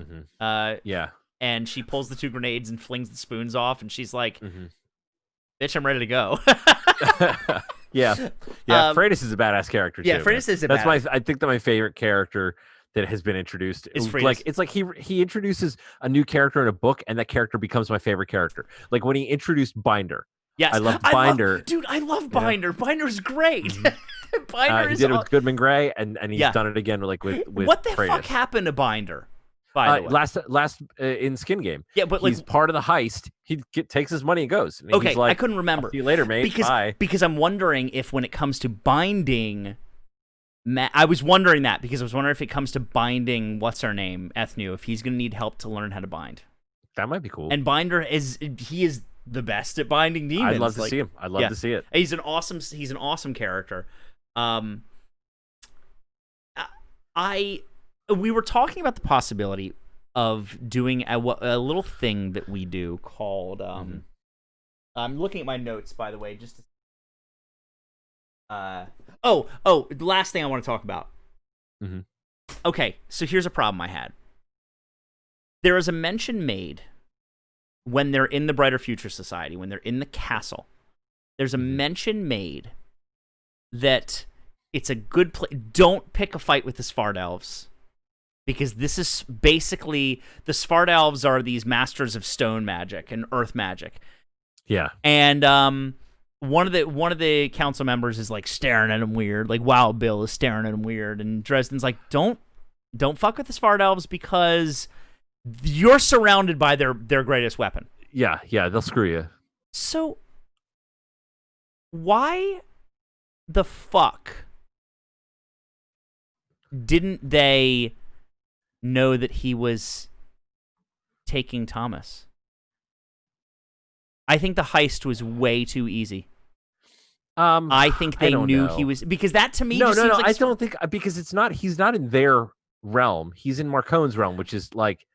Yeah. And she pulls the 2 grenades and flings the spoons off, and she's like, bitch, I'm ready to go. Yeah. Freitas is a badass character too. Yeah, Freitas is a That's badass. I think that my favorite character that has been introduced is Freitas. like it's like he introduces a new character in a book and that character becomes my favorite character. Like when he introduced Binder. Yes. I loved Binder. I love Binder. Yeah. Binder's great. Binder he did it with Goodman Gray and he's done it again with what the Freitas. fuck happened to Binder? By the way. Last in Skin Game. Yeah, but he's part of the heist. He takes his money and goes. And okay, he's like, I couldn't remember. See you later, mate. Bye. Because I'm wondering if when it comes to binding, I was wondering that because I was wondering if it comes to binding, what's her name, Ethnu, if he's gonna need help to learn how to bind. That might be cool. And Binder is the best at binding demons. I'd love to see him. I'd love to see it. He's an awesome character. We were talking about the possibility of doing a little thing that we do called I'm looking at my notes, by the way, just to the last thing I want to talk about. Okay, so here's a problem I had. There is a mention made when they're in the Brighter Future Society, when they're in the castle. There's a mention made that it's a good place. Don't pick a fight with the Svartalfs. Because this is basically, the Svartalfs are these masters of stone magic and earth magic. Yeah. And one of the council members is like staring at him weird. Like Wild Bill is staring at him weird. And Dresden's like, don't fuck with the Svartalfs because you're surrounded by their greatest weapon. Yeah, they'll screw you. So why the fuck didn't they know that he was taking Thomas? I think the heist was way too easy. I think they knew he was, because that to me just seems like I don't think, because he's not in their realm. He's in Marcone's realm, which is like,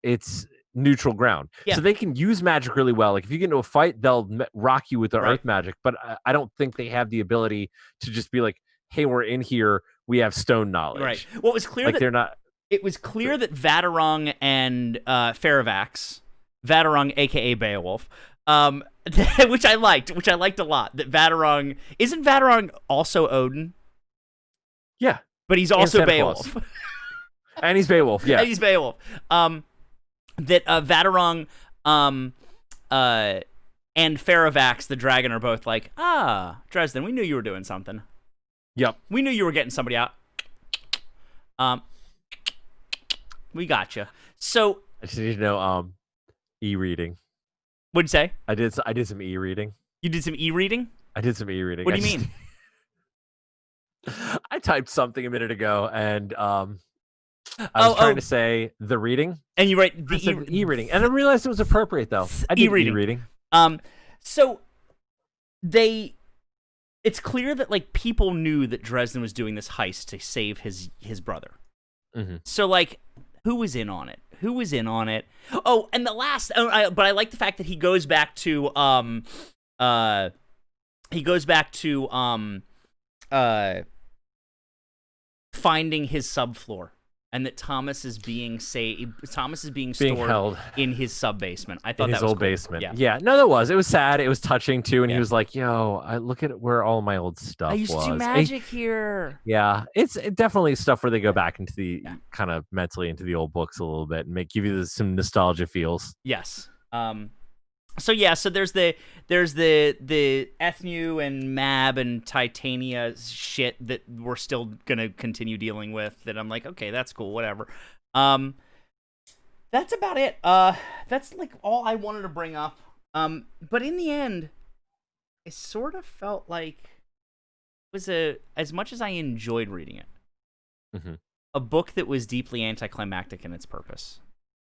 it's neutral ground. Yeah. So they can use magic really well. Like if you get into a fight, they'll rock you with their earth magic, but I don't think they have the ability to just be like, hey, we're in here, we have stone knowledge. Right. Well, it was clear like they're not. It was clear that Vadarung and Faravax, Vadarung aka Beowulf, which I liked a lot. That Vadarung isn't Vadarung also Odin? Yeah, but he's also Beowulf. And he's Beowulf. Yeah, and he's Beowulf. That Vadarung, and Faravax, the dragon, are both like, Dresden, we knew you were doing something. Yep, we knew you were getting somebody out. We got you. So I just need to know e-reading. What'd you say? I did some e-reading. You did some e-reading? I did some e-reading. What do you mean? I typed something a minute ago, and I was trying to say the reading, and you write the e-reading, and I realized it was appropriate though. I did e-reading. So it's clear that like people knew that Dresden was doing this heist to save his brother. So like, who was in on it? Oh, and the last, but I like the fact that he goes back to finding his subfloor, and that Thomas is being stored held in his sub basement. I thought in that his was old cool. basement. Yeah. No, that was. It was sad. It was touching too. And he was like, "Yo, I look at where all my old stuff was. I used to do magic here." Yeah, it's definitely stuff where they go back into the kind of mentally into the old books a little bit and give you some nostalgia feels. Yes. So there's the Ethnu and Mab and Titania shit that we're still gonna continue dealing with. That I'm like, okay, that's cool, whatever. That's about it. That's like all I wanted to bring up. But in the end, it sort of felt like was as much as I enjoyed reading it, Mm-hmm. a book that was deeply anticlimactic in its purpose.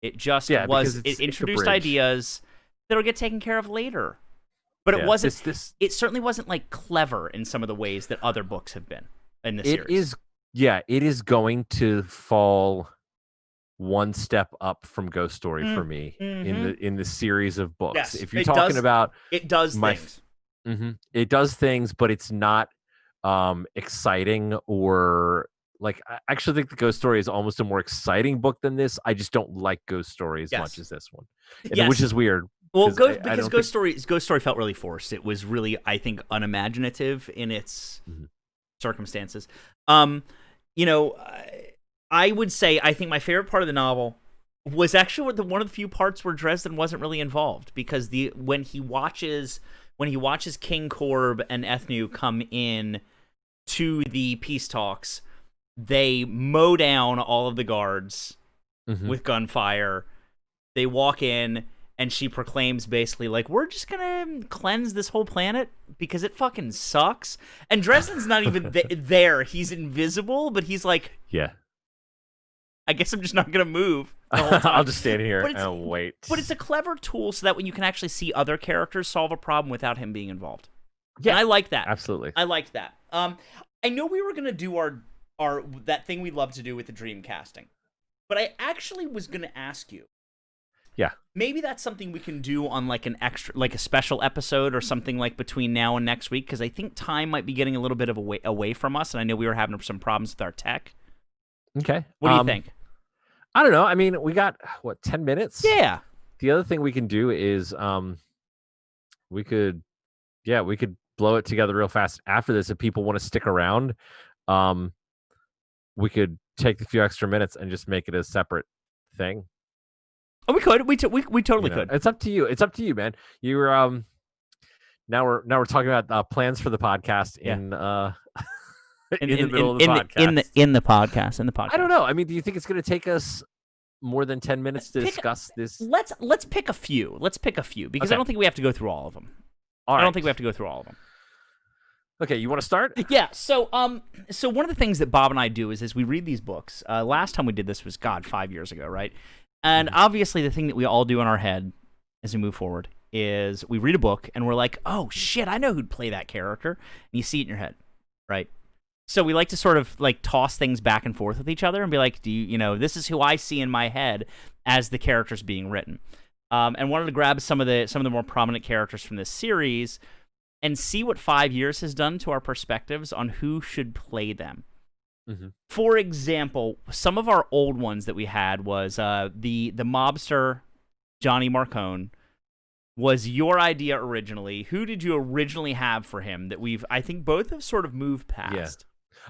It just Yeah, was. because It it's a introduced bridge. ideas that'll get taken care of later, but it Yeah, wasn't. this It certainly wasn't like clever in some of the ways that other books have been in the it series. is it is going to fall one step up from Ghost Story for me in the series of books. Yes, If you're it talking does- about It does my things. it does things, but it's not exciting or like I actually think the Ghost Story is almost a more exciting book than this. I just don't like Ghost Story as much Yes. as this one, Yes. which is weird. Well, because because Ghost Story felt really forced. It was really, I think, unimaginative in its circumstances. You know, I would say I think my favorite part of the novel was actually one of the few parts where Dresden wasn't really involved, because when he watches King Korb and Ethnu come in to the peace talks, they mow down all of the guards with gunfire. They walk in, and she proclaims basically, like, we're just gonna cleanse this whole planet because it fucking sucks. And Dresden's not even there. He's invisible, but he's like, yeah. I guess I'm just not gonna move the whole time. I'll just stand here But and wait. But it's a clever tool so that when you can actually see other characters solve a problem without him being involved. Yeah, and I like that. Absolutely. I liked that. I know we were gonna do our that thing we love to do with the dream casting, but I actually was gonna ask you. Yeah. Maybe that's something we can do on like an extra, like a special episode or something like between now and next week, because I think time might be getting a little bit of away from us, and I know we were having some problems with our tech. Okay. What do you think? I don't know. I mean, we got 10 minutes? Yeah. The other thing we can do is we could blow it together real fast after this if people want to stick around. We could take a few extra minutes and just make it a separate thing. Oh, we could. We totally could. It's up to you. It's up to you, man. You're now we're talking about plans for the podcast in the middle of the podcast. In the podcast. I don't know. I mean, do you think it's going to take us more than 10 minutes to discuss this? Let's pick a few. Because I don't think we have to go through all of them. All right. I don't think we have to go through all of them. Okay, you want to start? Yeah. So one of the things that Bob and I do is we read these books. Last time we did this was 5 years ago, right? And obviously, the thing that we all do in our head as we move forward is we read a book and we're like, oh shit, I know who'd play that character, and you see it in your head, right? So we like to sort of like toss things back and forth with each other and be like, this is who I see in my head as the characters being written. And wanted to grab some of the more prominent characters from this series and see what 5 years has done to our perspectives on who should play them. For example, some of our old ones that we had was the mobster Johnny Marcone was your idea originally. Who did you originally have for him that I think both have sort of moved past?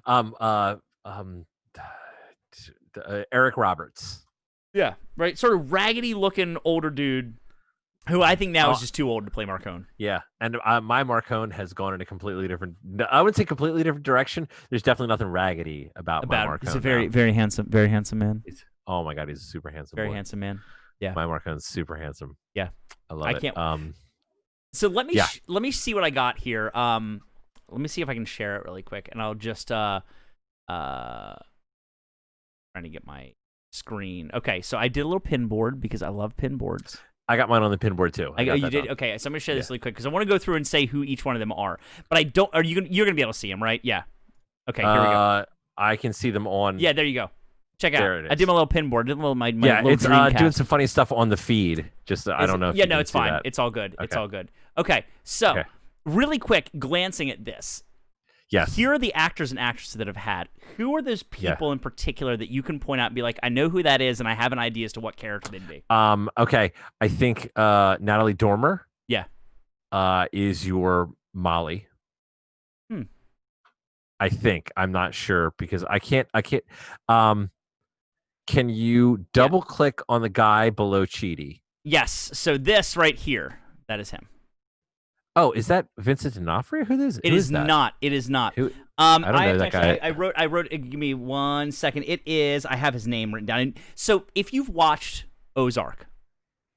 Yeah. Eric Roberts. Yeah, right. Sort of raggedy looking older dude who I think now is just too old to play Marcone. Yeah, and my Marcone has gone in a completely different. I wouldn't say completely different direction. There's definitely nothing raggedy about my Marcone. He's a very handsome man. Oh my god, he's a super handsome. Very handsome man. Yeah, my Marcone's super handsome. Yeah, I love it. So let me see what I got here. Let me see if I can share it really quick, and I'll just trying to get my screen. Okay, so I did a little pin board because I love pin boards. I got mine on the pin board too. You did? Okay, so I'm gonna share this really quick because I want to go through and say who each one of them are. But I don't. You're gonna be able to see them, right? Yeah. Okay, here we go. I can see them on. Yeah, there you go. Check out. There it is. I did my little pin board. Did my little it's dream doing some funny stuff on the feed. Just I don't know. If yeah, you no, can it's see fine. that. It's all good. Okay. It's all good. Okay, so really quick, glancing at this. Yes. Here are the actors and actresses that have had. Who are those people in particular that you can point out and be like, I know who that is, and I have an idea as to what character they'd be? Okay. I think Natalie Dormer. Yeah. Is your Molly. I think. I'm not sure because I can't. Can you double click on the guy below Chidi? Yes. So this right here, that is him. Oh, is that Vincent D'Onofrio? Who is? It is not. It is not. Who? I don't know that guy. I wrote. Give me 1 second. It is. I have his name written down. And so if you've watched Ozark,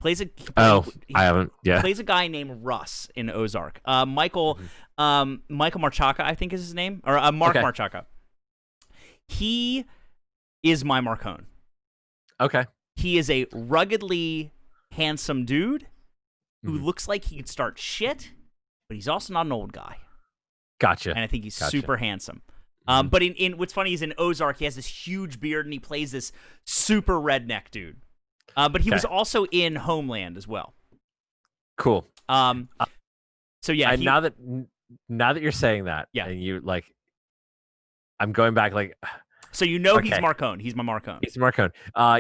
Plays a I haven't. Yeah. plays a guy named Russ in Ozark. Michael Marchaka, I think is his name, or Mark Marchaka. He is my Marcone. Okay. He is a ruggedly handsome dude who looks like he could start shit, but he's also not an old guy. Gotcha. And I think he's super handsome. But in what's funny is in Ozark, he has this huge beard and he plays this super redneck dude. But he was also in Homeland as well. Cool. So yeah. And now that you're saying that, and you like, I'm going back like. So he's Marcone. He's my Marcone. He's Marcone.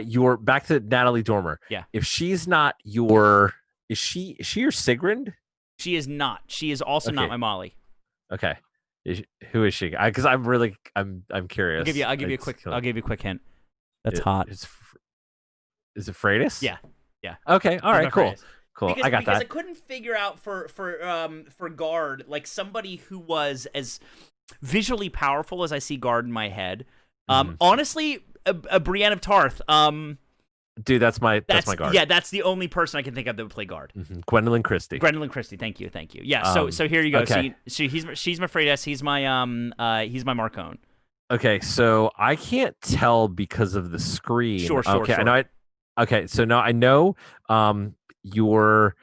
You're back to Natalie Dormer. Yeah. If she's not your, is she your Sigrun? She is not. She is also not my Molly. Okay. Who is she? Because I'm curious. I'll give you a quick hint. That's hot. Is it Freitas? Yeah. Okay. All right. Cool. Because, I got that. Because I couldn't figure out for Guard, like somebody who was as visually powerful as I see Guard in my head. Honestly, a Brienne of Tarth. Dude, that's my Guard. Yeah, that's the only person I can think of that would play Guard. Gwendolyn Christie. Thank you. Yeah. So here you go. Okay. So she's my Freitas. He's my Marcone. Okay, so I can't tell because of the screen. Sure. I know. Okay, so now I know. Your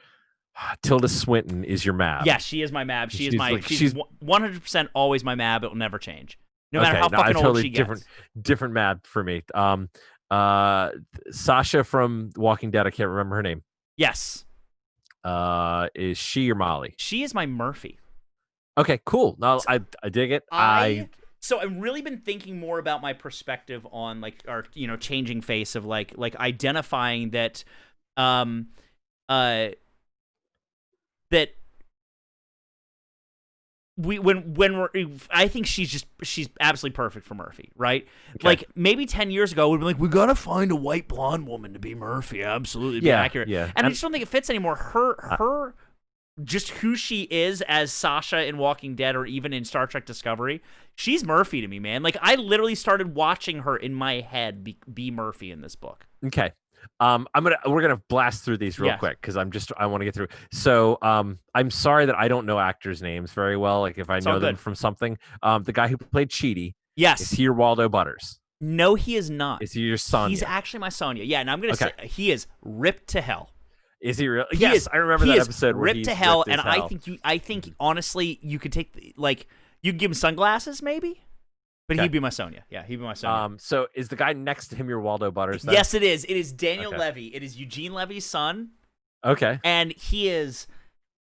Tilda Swinton is your Mab. Yeah, she is my Mab. She's 100% always my Mab. It will never change, no matter how fucking old she gets. Different Mab for me. Sasha from Walking Dead. I can't remember her name. Yes. Is she your Molly? She is my Murphy. Okay, cool. No, I dig it. So I've really been thinking more about my perspective on our changing face of like identifying that that I think she's absolutely perfect for Murphy, right? Okay. Like maybe 10 years ago we'd be like, we gotta find a white blonde woman to be Murphy. Absolutely, be accurate. Yeah. And I just don't think it fits anymore. Her just who she is as Sasha in Walking Dead or even in Star Trek Discovery, she's Murphy to me, man. Like I literally started watching her in my head be Murphy in this book. Okay. We're gonna blast through these real quick because I want to get through. So I'm sorry that I don't know actors' names very well. Like if I know them from something. The guy who played Chidi. Yes. Is he your Waldo Butters? No, he is not. Is he your Sonya? He's actually my Sonya. Yeah, and I'm gonna say he is ripped to hell. Is he real? Yes, I remember that episode where ripped to hell. And I think honestly you could take you could give him sunglasses maybe. But he'd be my Sonya. Yeah, he'd be my Sonya. So is the guy next to him your Waldo Butters? Then? Yes, it is. It is Daniel Levy. It is Eugene Levy's son. Okay. And he is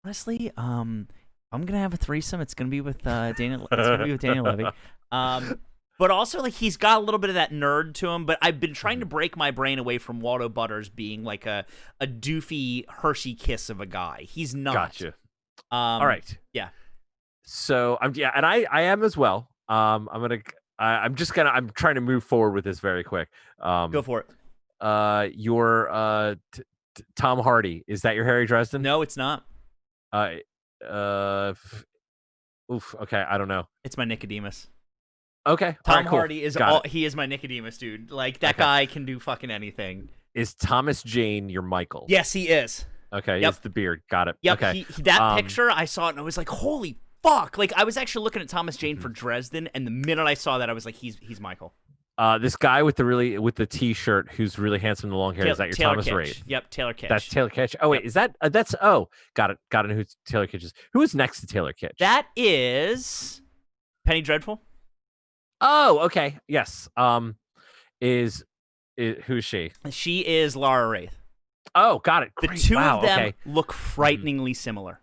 honestly, I'm gonna have a threesome. It's gonna be with Daniel. It's gonna be with Daniel Levy. But also like he's got a little bit of that nerd to him. But I've been trying to break my brain away from Waldo Butters being like a doofy Hershey Kiss of a guy. He's not. Gotcha. All right. Yeah. So and I am as well. I'm trying to move forward with this very quick. Go for it. Your Tom Hardy, is that your Harry Dresden? No, it's not. Okay, I don't know. It's my Nicodemus. Okay, Tom Hardy is he is my Nicodemus, dude. Like that guy can do fucking anything. Is Thomas Jane your Michael? Yes, he is. Okay, it's the beard. Got it. Yep. Okay. That picture, I saw it and I was like, holy fuck. Like I was actually looking at Thomas Jane for Dresden, and the minute I saw that, I was like, he's Michael. This guy with the T-shirt who's really handsome, the long hair. Is that your Taylor Thomas Kitsch. Wraith? Yep, Taylor Kitsch. That's Taylor Kitsch. Oh wait, is that that's got it. Got it. Who Taylor Kitsch is? Who is next to Taylor Kitsch? That is Penny Dreadful. Oh, okay. Yes. Who's she? She is Lara Wraith. Oh, got it. Great. The two of them look frighteningly similar.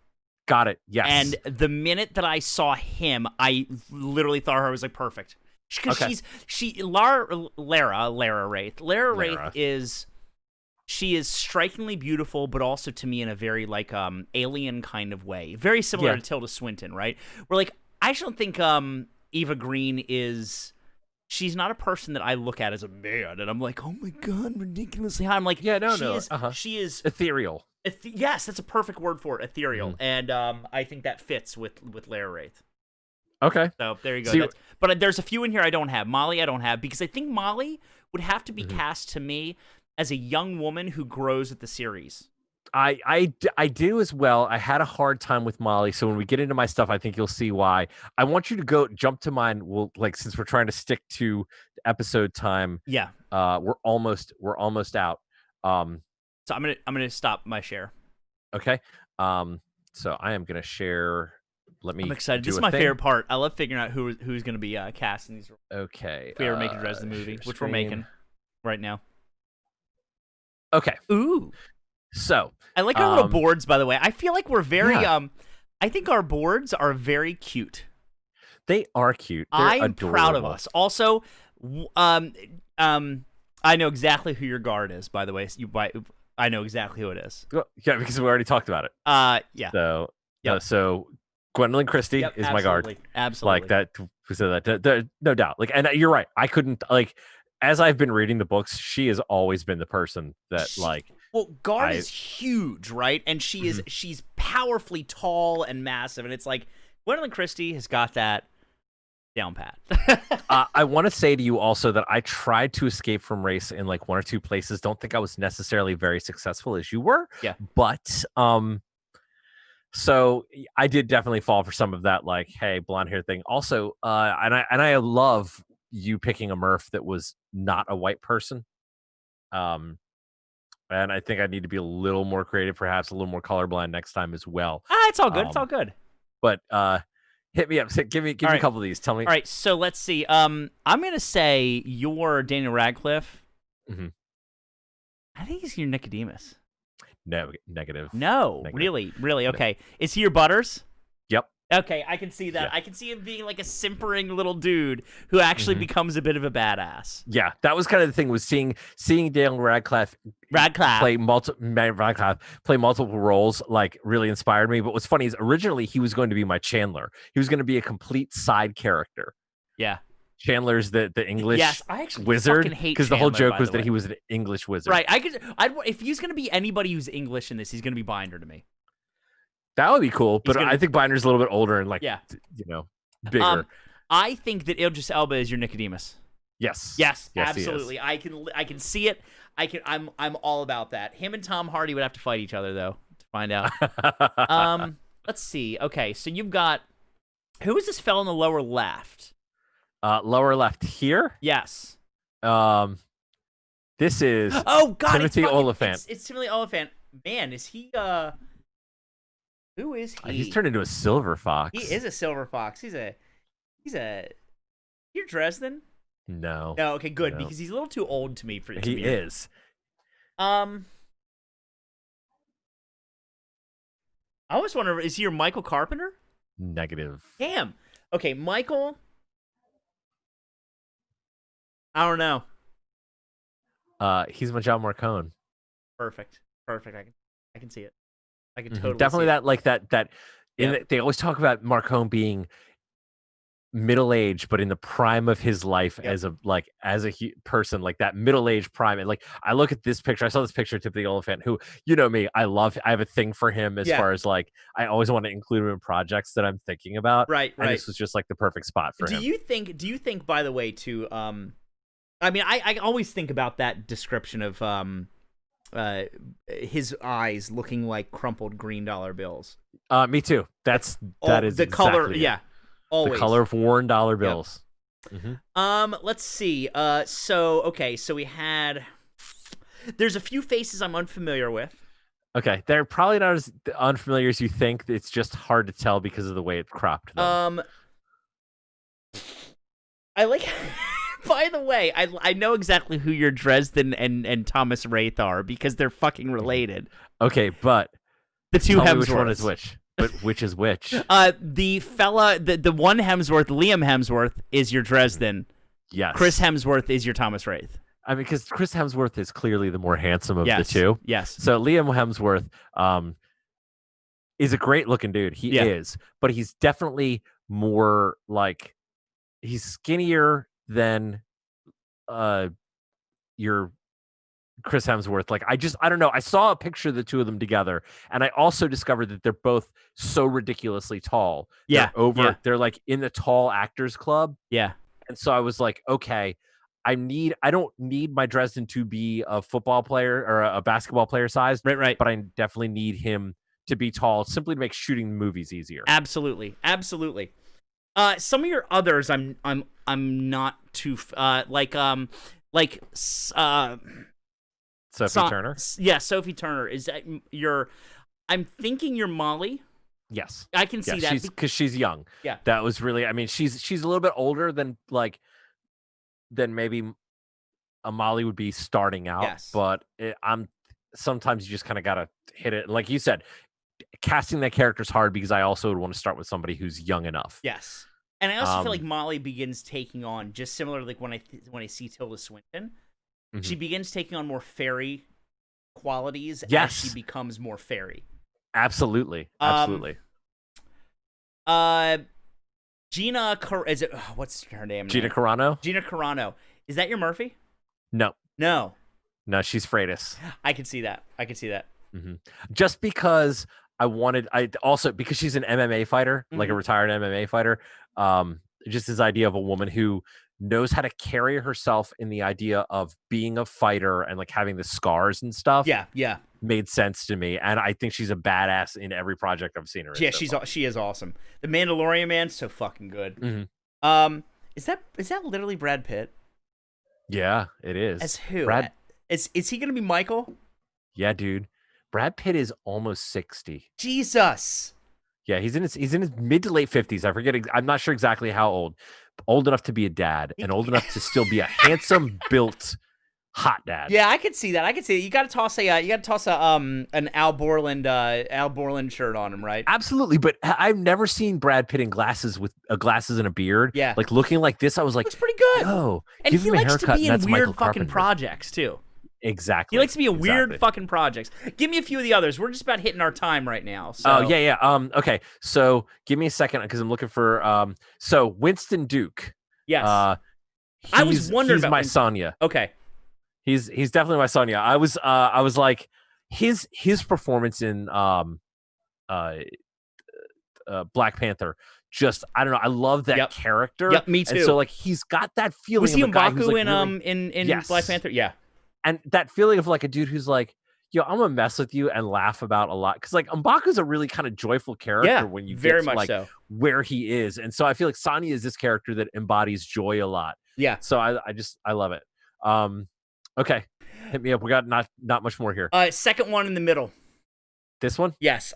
Got it. Yes. And the minute that I saw him, I literally thought her was like perfect. Because Lara Wraith. Lara Wraith is strikingly beautiful, but also to me in a very like alien kind of way. Very similar to Tilda Swinton, right? Where like I just don't think Eva Green she's not a person that I look at as a man and I'm like, oh my god, ridiculously hot. I'm like, she is ethereal. Yes, that's a perfect word for it, ethereal. And I think that fits with Lara Wraith. Okay. So there you go. But there's a few in here I don't have. Molly I don't have because I think Molly would have to be cast to me as a young woman who grows with the series. I do as well. I had a hard time with Molly, so when we get into my stuff, I think you'll see why. I want you to jump to mine. Well, like since we're trying to stick to episode time, Yeah. we're almost out. So I'm gonna stop my share. Okay. So I am gonna share. Let me. I'm excited. This is my favorite part. I love figuring out who's gonna be cast in these roles. Okay. If we ever make a Dresden movie, which we're making right now. Okay. Ooh. So I like our little boards, by the way. I feel like we're very I think our boards are very cute. They are cute. I'm proud of us. Also, I know exactly who your guard is, by the way. I know exactly who it is. Yeah, because we already talked about it. Yeah. So, so Gwendolyn Christie is my guard. Absolutely. Like that. So that no doubt. Like, and you're right. I couldn't like. As I've been reading the books, she has always been the person that like. Well, guard is huge, right? And she's powerfully tall and massive, and it's like Gwendolyn Christie has got that down pat. I want to say to you also that I tried to escape from race in like one or two places. Don't think I was necessarily very successful as you were. Yeah. But so I did definitely fall for some of that, like, hey, blonde hair thing. Also, and I love you picking a Murph that was not a white person. And I think I need to be a little more creative, perhaps a little more colorblind next time as well. It's all good. It's all good. But hit me up. Give me a couple of these. Tell me. All right, so let's see. I'm gonna say you're Daniel Radcliffe. Mm-hmm. I think he's your Nicodemus. No, negative. No, negative. Really. Okay, is he your Butters? Yep. Okay, I can see that. Yeah. I can see him being like a simpering little dude who actually becomes a bit of a badass. Yeah, that was kind of the thing, was seeing Daniel Radcliffe play multiple roles, like really inspired me. But what's funny is originally he was going to be my Chandler. He was going to be a complete side character. Yeah. Chandler's the English wizard, because the whole joke was that he was an English wizard. Right. If he's going to be anybody who's English in this, he's going to be Binder to me. That would be cool, but I think Binder's a little bit older and bigger. I think that Idris Elba is your Nicodemus. Yes, absolutely. I can see it. I'm all about that. Him and Tom Hardy would have to fight each other though to find out. Let's see. Okay, so you've got who is this fella in the lower left? Lower left here. Yes. This is Timothy Oliphant. It's Timothy Oliphant. Man, is he? Who is he? He's turned into a silver fox. He is a silver fox. He's a. You're Dresden? No. No. Okay, good, because he's a little too old to me for. He is. I always wonder, is he your Michael Carpenter? Negative. Damn. Okay, Michael. I don't know. He's my John Marcone. Perfect. I can see it. I can totally definitely see that, like that. They always talk about Marcone being middle-aged, but in the prime of his life as a person, like that middle-aged prime. And like I look at this picture, I saw this picture of Timothy Oliphant, who, you know me, I have a thing for him as far as like I always want to include him in projects that I'm thinking about. Right. And this was just like the perfect spot for him. Do you think, by the way, to I mean, I always think about that description of his eyes looking like crumpled green dollar bills. Me too. That is the color. Exactly yeah, always the color of worn dollar bills. Yep. Let's see. So we had. There's a few faces I'm unfamiliar with. Okay, they're probably not as unfamiliar as you think. It's just hard to tell because of the way it's cropped. Though. I like. By the way, I know exactly who your Dresden and Thomas Wraith are because they're fucking related. Okay, but the two Hemsworths. Which one is which? But which is which? The fella, the one Hemsworth, Liam Hemsworth, is your Dresden. Yes. Chris Hemsworth is your Thomas Wraith. I mean, because Chris Hemsworth is clearly the more handsome of the two. Yes. So Liam Hemsworth is a great looking dude. He is, but he's definitely more like he's skinnier than your Chris Hemsworth. Like I don't know. I saw a picture of the two of them together, and I also discovered that they're both so ridiculously tall. They're like in the tall actors club. Yeah. And so I was like, okay, I don't need my Dresden to be a football player or a basketball player sized, Right. but I definitely need him to be tall simply to make shooting movies easier. Absolutely. Some of your others, I'm not too Sophie Turner. Yeah, Sophie Turner. Is that your? I'm thinking you're Molly. Yes, I can see that because she's young. Yeah, that was really. I mean, she's a little bit older than maybe a Molly would be starting out. Yes. But I'm sometimes you just kind of gotta hit it. Like you said, casting that character's hard because I also would want to start with somebody who's young enough. Yes, and I also feel like Molly begins taking on, just similar to like when I see Tilda Swinton, she begins taking on more fairy qualities as she becomes more fairy. Absolutely. Gina, is it? What's her name? Gina Carano. Gina Carano. Is that your Murphy? No, she's Freitas. I can see that. Just because because she's an MMA fighter, like a retired MMA fighter. Just this idea of a woman who knows how to carry herself in the idea of being a fighter and like having the scars and stuff. Yeah. Made sense to me, and I think she's a badass in every project I've seen her in. Yeah, she is awesome. The Mandalorian man, so fucking good. Is that literally Brad Pitt? Yeah, it is. As who? Is he gonna be Michael? Yeah, dude. Brad Pitt is almost 60. Jesus. Yeah, he's in his mid to late 50s. I forget. I'm not sure exactly how old. Old enough to be a dad, and old enough to still be a handsome, built, hot dad. Yeah, I could see that. You got to toss an Al Borland shirt on him, right? Absolutely, but I've never seen Brad Pitt in glasses with glasses and a beard. Yeah, like looking like this. I was like, looks pretty good. Oh, and he likes to be in weird fucking projects too. Exactly. He likes to be in weird fucking projects. Give me a few of the others. We're just about hitting our time right now. So. Oh yeah. Okay, so give me a second because I'm looking for So Winston Duke. Yes. I was wondering about my Sonya. Okay. He's definitely my Sonya. I was like his performance in Black Panther. Just I don't know. I love that character. Yep, me too. And so like he's got that feeling. Was he of a guy who's, M'Baku like, in Black Panther? Yeah. And that feeling of like a dude who's like, yo, I'm gonna mess with you and laugh about a lot. Cause like M'Baku's a really kind of joyful character when you get to like where he is. And so I feel like Sonya is this character that embodies joy a lot. Yeah. So I love it. Okay. Hit me up. We got not much more here. Second one in the middle. This one? Yes.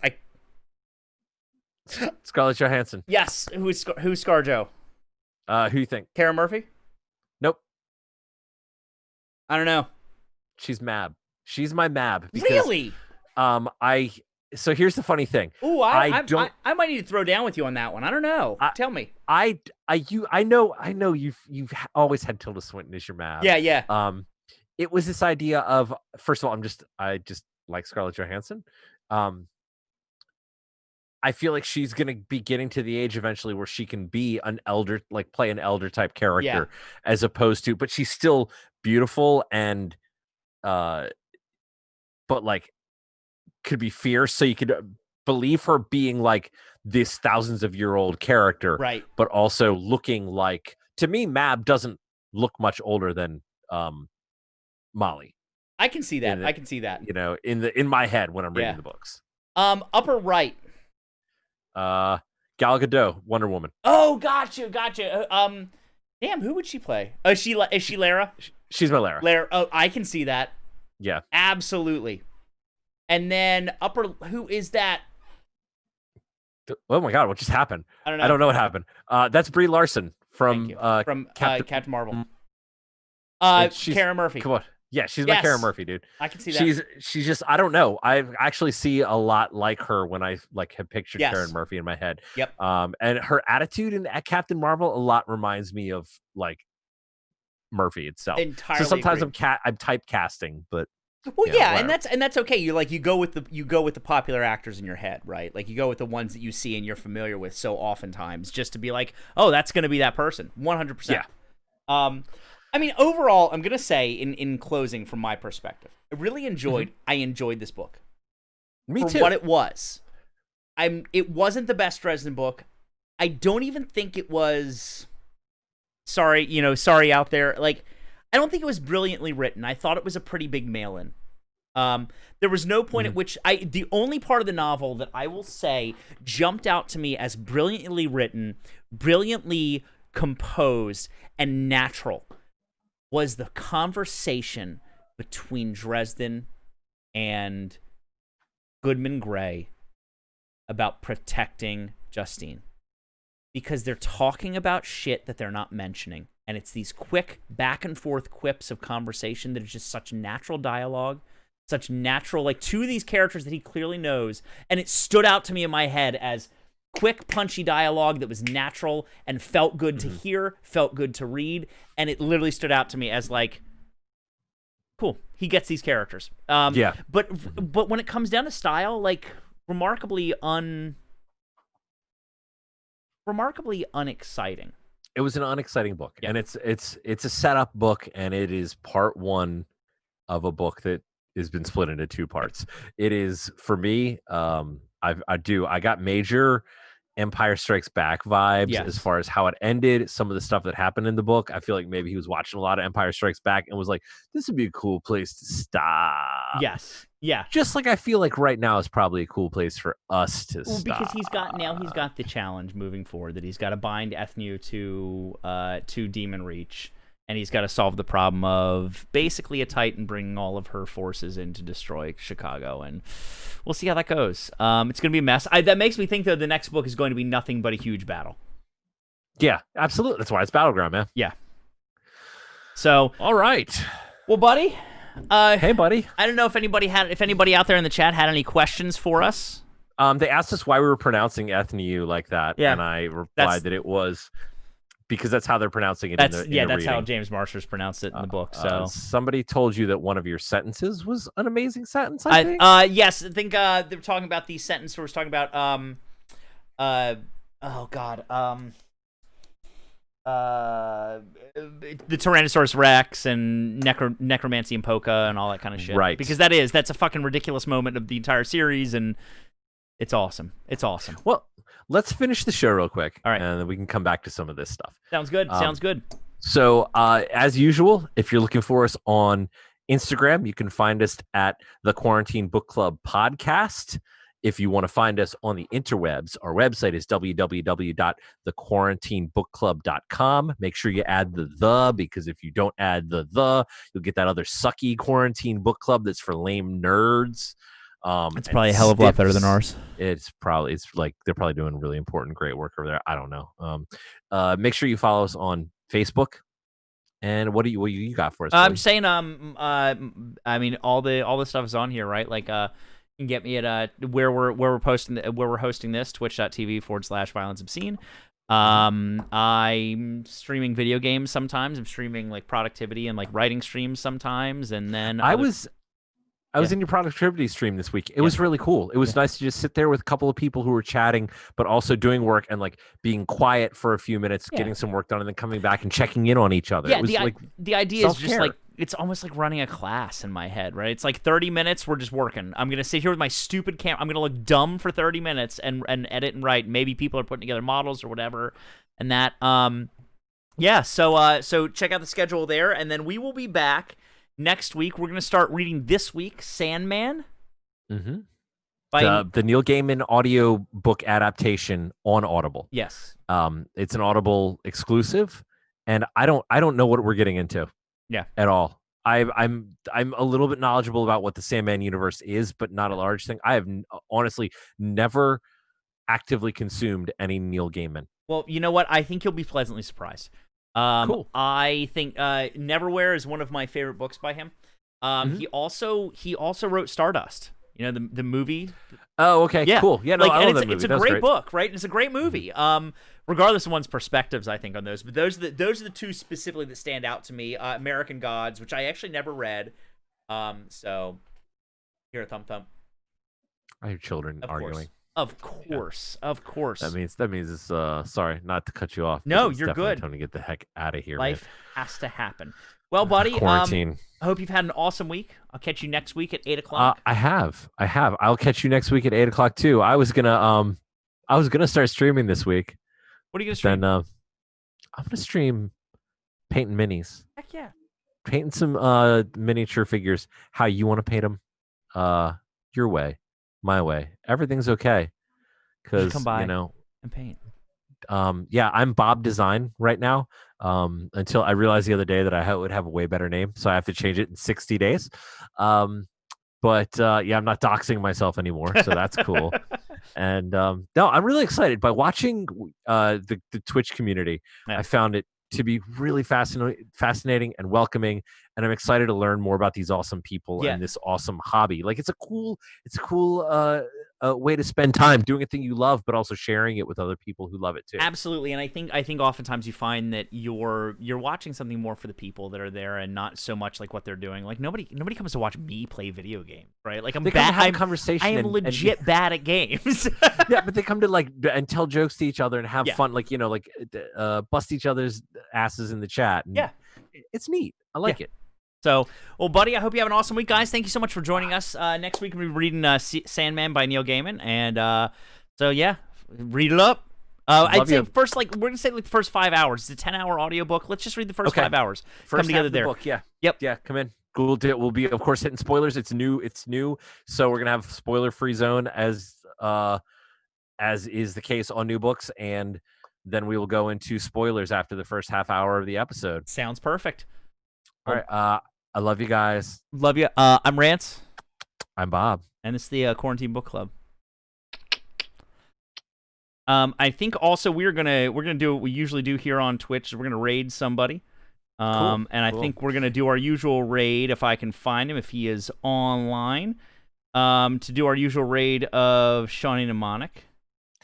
Scarlett Johansson. Yes. Who's ScarJo? Who you think? Cara Murphy? Nope. I don't know. She's Mab. She's my Mab. Because, really? So here's the funny thing. Ooh, I might need to throw down with you on that one. I don't know. Tell me. I know you've always had Tilda Swinton as your Mab. Yeah. It was this idea of, first of all, I just like Scarlett Johansson. I feel like she's gonna be getting to the age eventually where she can be an elder, like play an elder type character, as opposed to, but she's still beautiful and but like could be fierce, so you could believe her being like this thousands of year old character, right? But also looking like, to me, Mab doesn't look much older than Molly. I can see that. You know, in my head when I'm reading the books. Upper right. Gal Gadot, Wonder Woman. Oh, gotcha. Damn, who would she play? Oh, is she Lara? She's my Lara. Lara. Oh, I can see that. Yeah. Absolutely. And then who is that? Oh my God, what just happened? I don't know. I don't know what happened. That's Brie Larson from Captain Marvel. Cara Murphy. Come on. Yeah, she's my Cara Murphy, dude. I can see that. She's just, I don't know. I actually see a lot like her when I like have pictured Karen Murphy in my head. Yep. And her attitude at Captain Marvel a lot reminds me of like Murphy itself. Entirely. So sometimes I'm typecasting, but well, yeah, and that's okay. You go with the popular actors in your head, right? Like you go with the ones that you see and you're familiar with so oftentimes, just to be like, oh, that's going to be that person, 100%. Yeah. I mean, overall, I'm gonna say in closing, from my perspective, I enjoyed this book. Me too. For what it was. It wasn't the best Dresden book. I don't even think it was. Sorry out there. Like, I don't think it was brilliantly written. I thought it was a pretty big mail-in. There was no point at which the only part of the novel that I will say jumped out to me as brilliantly written, brilliantly composed, and natural was the conversation between Dresden and Goodman Gray about protecting Justine. Because they're talking about shit that they're not mentioning. And it's these quick back and forth quips of conversation that is just such natural dialogue, such natural, like two of these characters that he clearly knows. And it stood out to me in my head as quick, punchy dialogue that was natural and felt good to hear, felt good to read. And it literally stood out to me as like, cool, he gets these characters. But when it comes down to style, like remarkably unexciting. It was an unexciting book, and it's a setup book, and it is part one of a book that has been split into two parts. It is, for me, I got major Empire Strikes Back vibes as far as how it ended, some of the stuff that happened in the book. I feel like maybe he was watching a lot of Empire Strikes Back and was like, this would be a cool place to stop. Yes. Yeah. Just like I feel like right now is probably a cool place for us to stop. Because he's got the challenge moving forward that he's got to bind Ethnu to Demon Reach, and he's got to solve the problem of basically a Titan bringing all of her forces in to destroy Chicago, and we'll see how that goes. It's going to be a mess. That makes me think, though, the next book is going to be nothing but a huge battle. Yeah, absolutely. That's why it's Battleground, man. Yeah. So, all right. Well, buddy. Hey, buddy. I don't know if anybody out there in the chat had any questions for us. They asked us why we were pronouncing Ethnu like that, and I replied that it was because that's how they're pronouncing it. That's reading. How James Marshall's pronounced it in the book. So somebody told you that one of your sentences was an amazing sentence. I think. Yes, I think they were talking about the sentence where it was talking about the Tyrannosaurus Rex and necromancy and polka and all that kind of shit. Right. Because that's a fucking ridiculous moment of the entire series, and it's awesome. It's awesome. Well, let's finish the show real quick. All right. And then we can come back to some of this stuff. Sounds good. Sounds good. So, as usual, if you're looking for us on Instagram, you can find us at the Quarantine Book Club Podcast. If you want to find us on the interwebs, our website is www.thequarantinebookclub.com. Make sure you add the because if you don't add the, you'll get that other sucky quarantine book club that's for lame nerds. It's probably a hell of a lot better than ours. It's like they're probably doing really important, great work over there. I don't know. Make sure you follow us on Facebook. And what do you got for us? I'm saying I mean all the stuff is on here, right? Like you can get me at where we're hosting this, twitch.tv/violence obscene. I'm streaming video games sometimes. I'm streaming like productivity and like writing streams sometimes, and then I was in your productivity stream this week. It was really cool. It was nice to just sit there with a couple of people who were chatting, but also doing work and like being quiet for a few minutes, getting some work done, and then coming back and checking in on each other. Yeah, it was the idea self-care. is just like it's almost like running a class in my head, right? It's like 30 minutes, we're just working. I'm gonna sit here with my stupid camera. I'm gonna look dumb for 30 minutes and edit and write. Maybe people are putting together models or whatever, and that. So check out the schedule there, and then we will be back next week. We're going to start reading this week Sandman. Mm-hmm. The Neil Gaiman audio book adaptation on Audible. Yes. It's an Audible exclusive, and I don't know what we're getting into. Yeah. At all. I'm a little bit knowledgeable about what the Sandman universe is, but not a large thing. I have honestly never actively consumed any Neil Gaiman. Well, you know what? I think you'll be pleasantly surprised. Cool. I think Neverwhere is one of my favorite books by him. He also wrote Stardust. You know the movie. Oh, okay, cool. Yeah, no, I love that movie. It's a great book, right? And it's a great movie. Regardless of one's perspectives, I think on those, but those are the two specifically that stand out to me. American Gods, which I actually never read. So here, thump thump. I hear children arguing. Of course. That means it's sorry, not to cut you off. No, you're good. Time to get the heck out of here. Life has to happen. Well, buddy, quarantine. I hope you've had an awesome week. I'll catch you next week at 8:00. I have. I'll catch you next week at 8:00 too. I was gonna start streaming this week. What are you gonna stream? Then I'm gonna stream painting minis. Heck yeah. painting some miniature figures how you want to paint them, your way, my way. Everything's okay, Just come because by and paint. yeah, I'm Bob Design right now. Until I realized the other day that I would have a way better name, so I have to change it in 60 days. But yeah, I'm not doxing myself anymore, so that's cool. And no, I'm really excited by watching the Twitch community. Yeah. I found it to be really fascinating and welcoming, and I'm excited to learn more about these awesome people Yeah. and this awesome hobby. Like it's a cool way to spend time doing a thing you love, but also sharing it with other people who love it too. Absolutely, and I think oftentimes you find that you're watching something more for the people that are there, and not so much like what they're doing. Like nobody comes to watch me play video games, right? Like I'm They come to bad. have a conversation. I am legit bad at games. Yeah, but they come to like and tell jokes to each other and have Yeah. fun, like bust each other's asses in the chat. And Yeah. it's neat. I like it. So, well, buddy, I hope you have an awesome week, guys. Thank you so much for joining us. Next week we'll be reading Sandman by Neil Gaiman, and so yeah, read it up. I'd say first, like we're gonna say like the first 5 hours. It's a 10-hour audiobook. Let's just read the first 5 hours. First come together half of the there. book, yeah. Yep. Yeah, come in. We'll be, of course, hitting spoilers. It's new. So we're gonna have spoiler-free zone as is the case on new books, and then we will go into spoilers after the first half hour of the episode. Sounds perfect. All right. I love you guys. Love you. I'm Rance. I'm Bob. And it's the Quarantine Book Club. I think also we're gonna do what we usually do here on Twitch. We're gonna raid somebody. Cool. And I think we're gonna do our usual raid if I can find him, if he is online. To do our usual raid of Shawnee Mnemonic.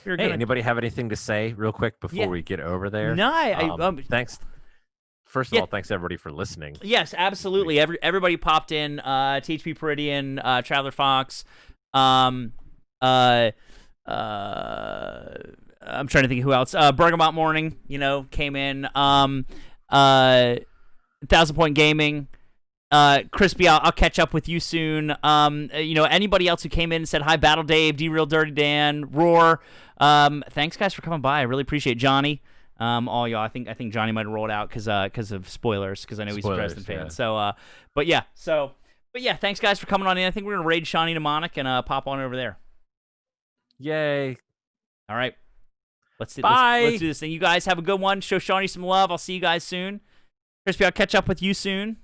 Hey, anybody have anything to say real quick before we get over there? No, thanks. First of all, thanks everybody for listening. Yes, absolutely. Everybody popped in. THP Peridian, Traveler Fox. I'm trying to think of who else. Bergamot Morning, came in. 1000 Point Gaming. Crispy, I'll catch up with you soon. Anybody else who came in and said hi, Battle Dave, D-Real Dirty Dan, Roar. Thanks guys for coming by. I really appreciate Johnny. All y'all. I think Johnny might have rolled out because of spoilers, because I know he's a Dresden fan. Yeah. So but yeah, thanks guys for coming on in. I think we're gonna raid Shawnee Mnemonic and pop on over there. Yay. All right. Let's do this thing. You guys have a good one. Show Shawnee some love. I'll see you guys soon. Crispy, I'll catch up with you soon.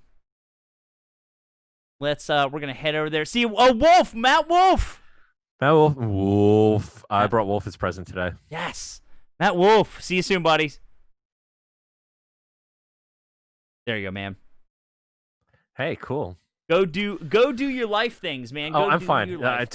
We're gonna head over there. See you. Oh, Wolf, Matt Wolf. Wolf. I brought Wolf as present today. Yes. Matt Wolf. See you soon, buddies. There you go, man. Hey, cool. Go do your life things, man. I'm fine.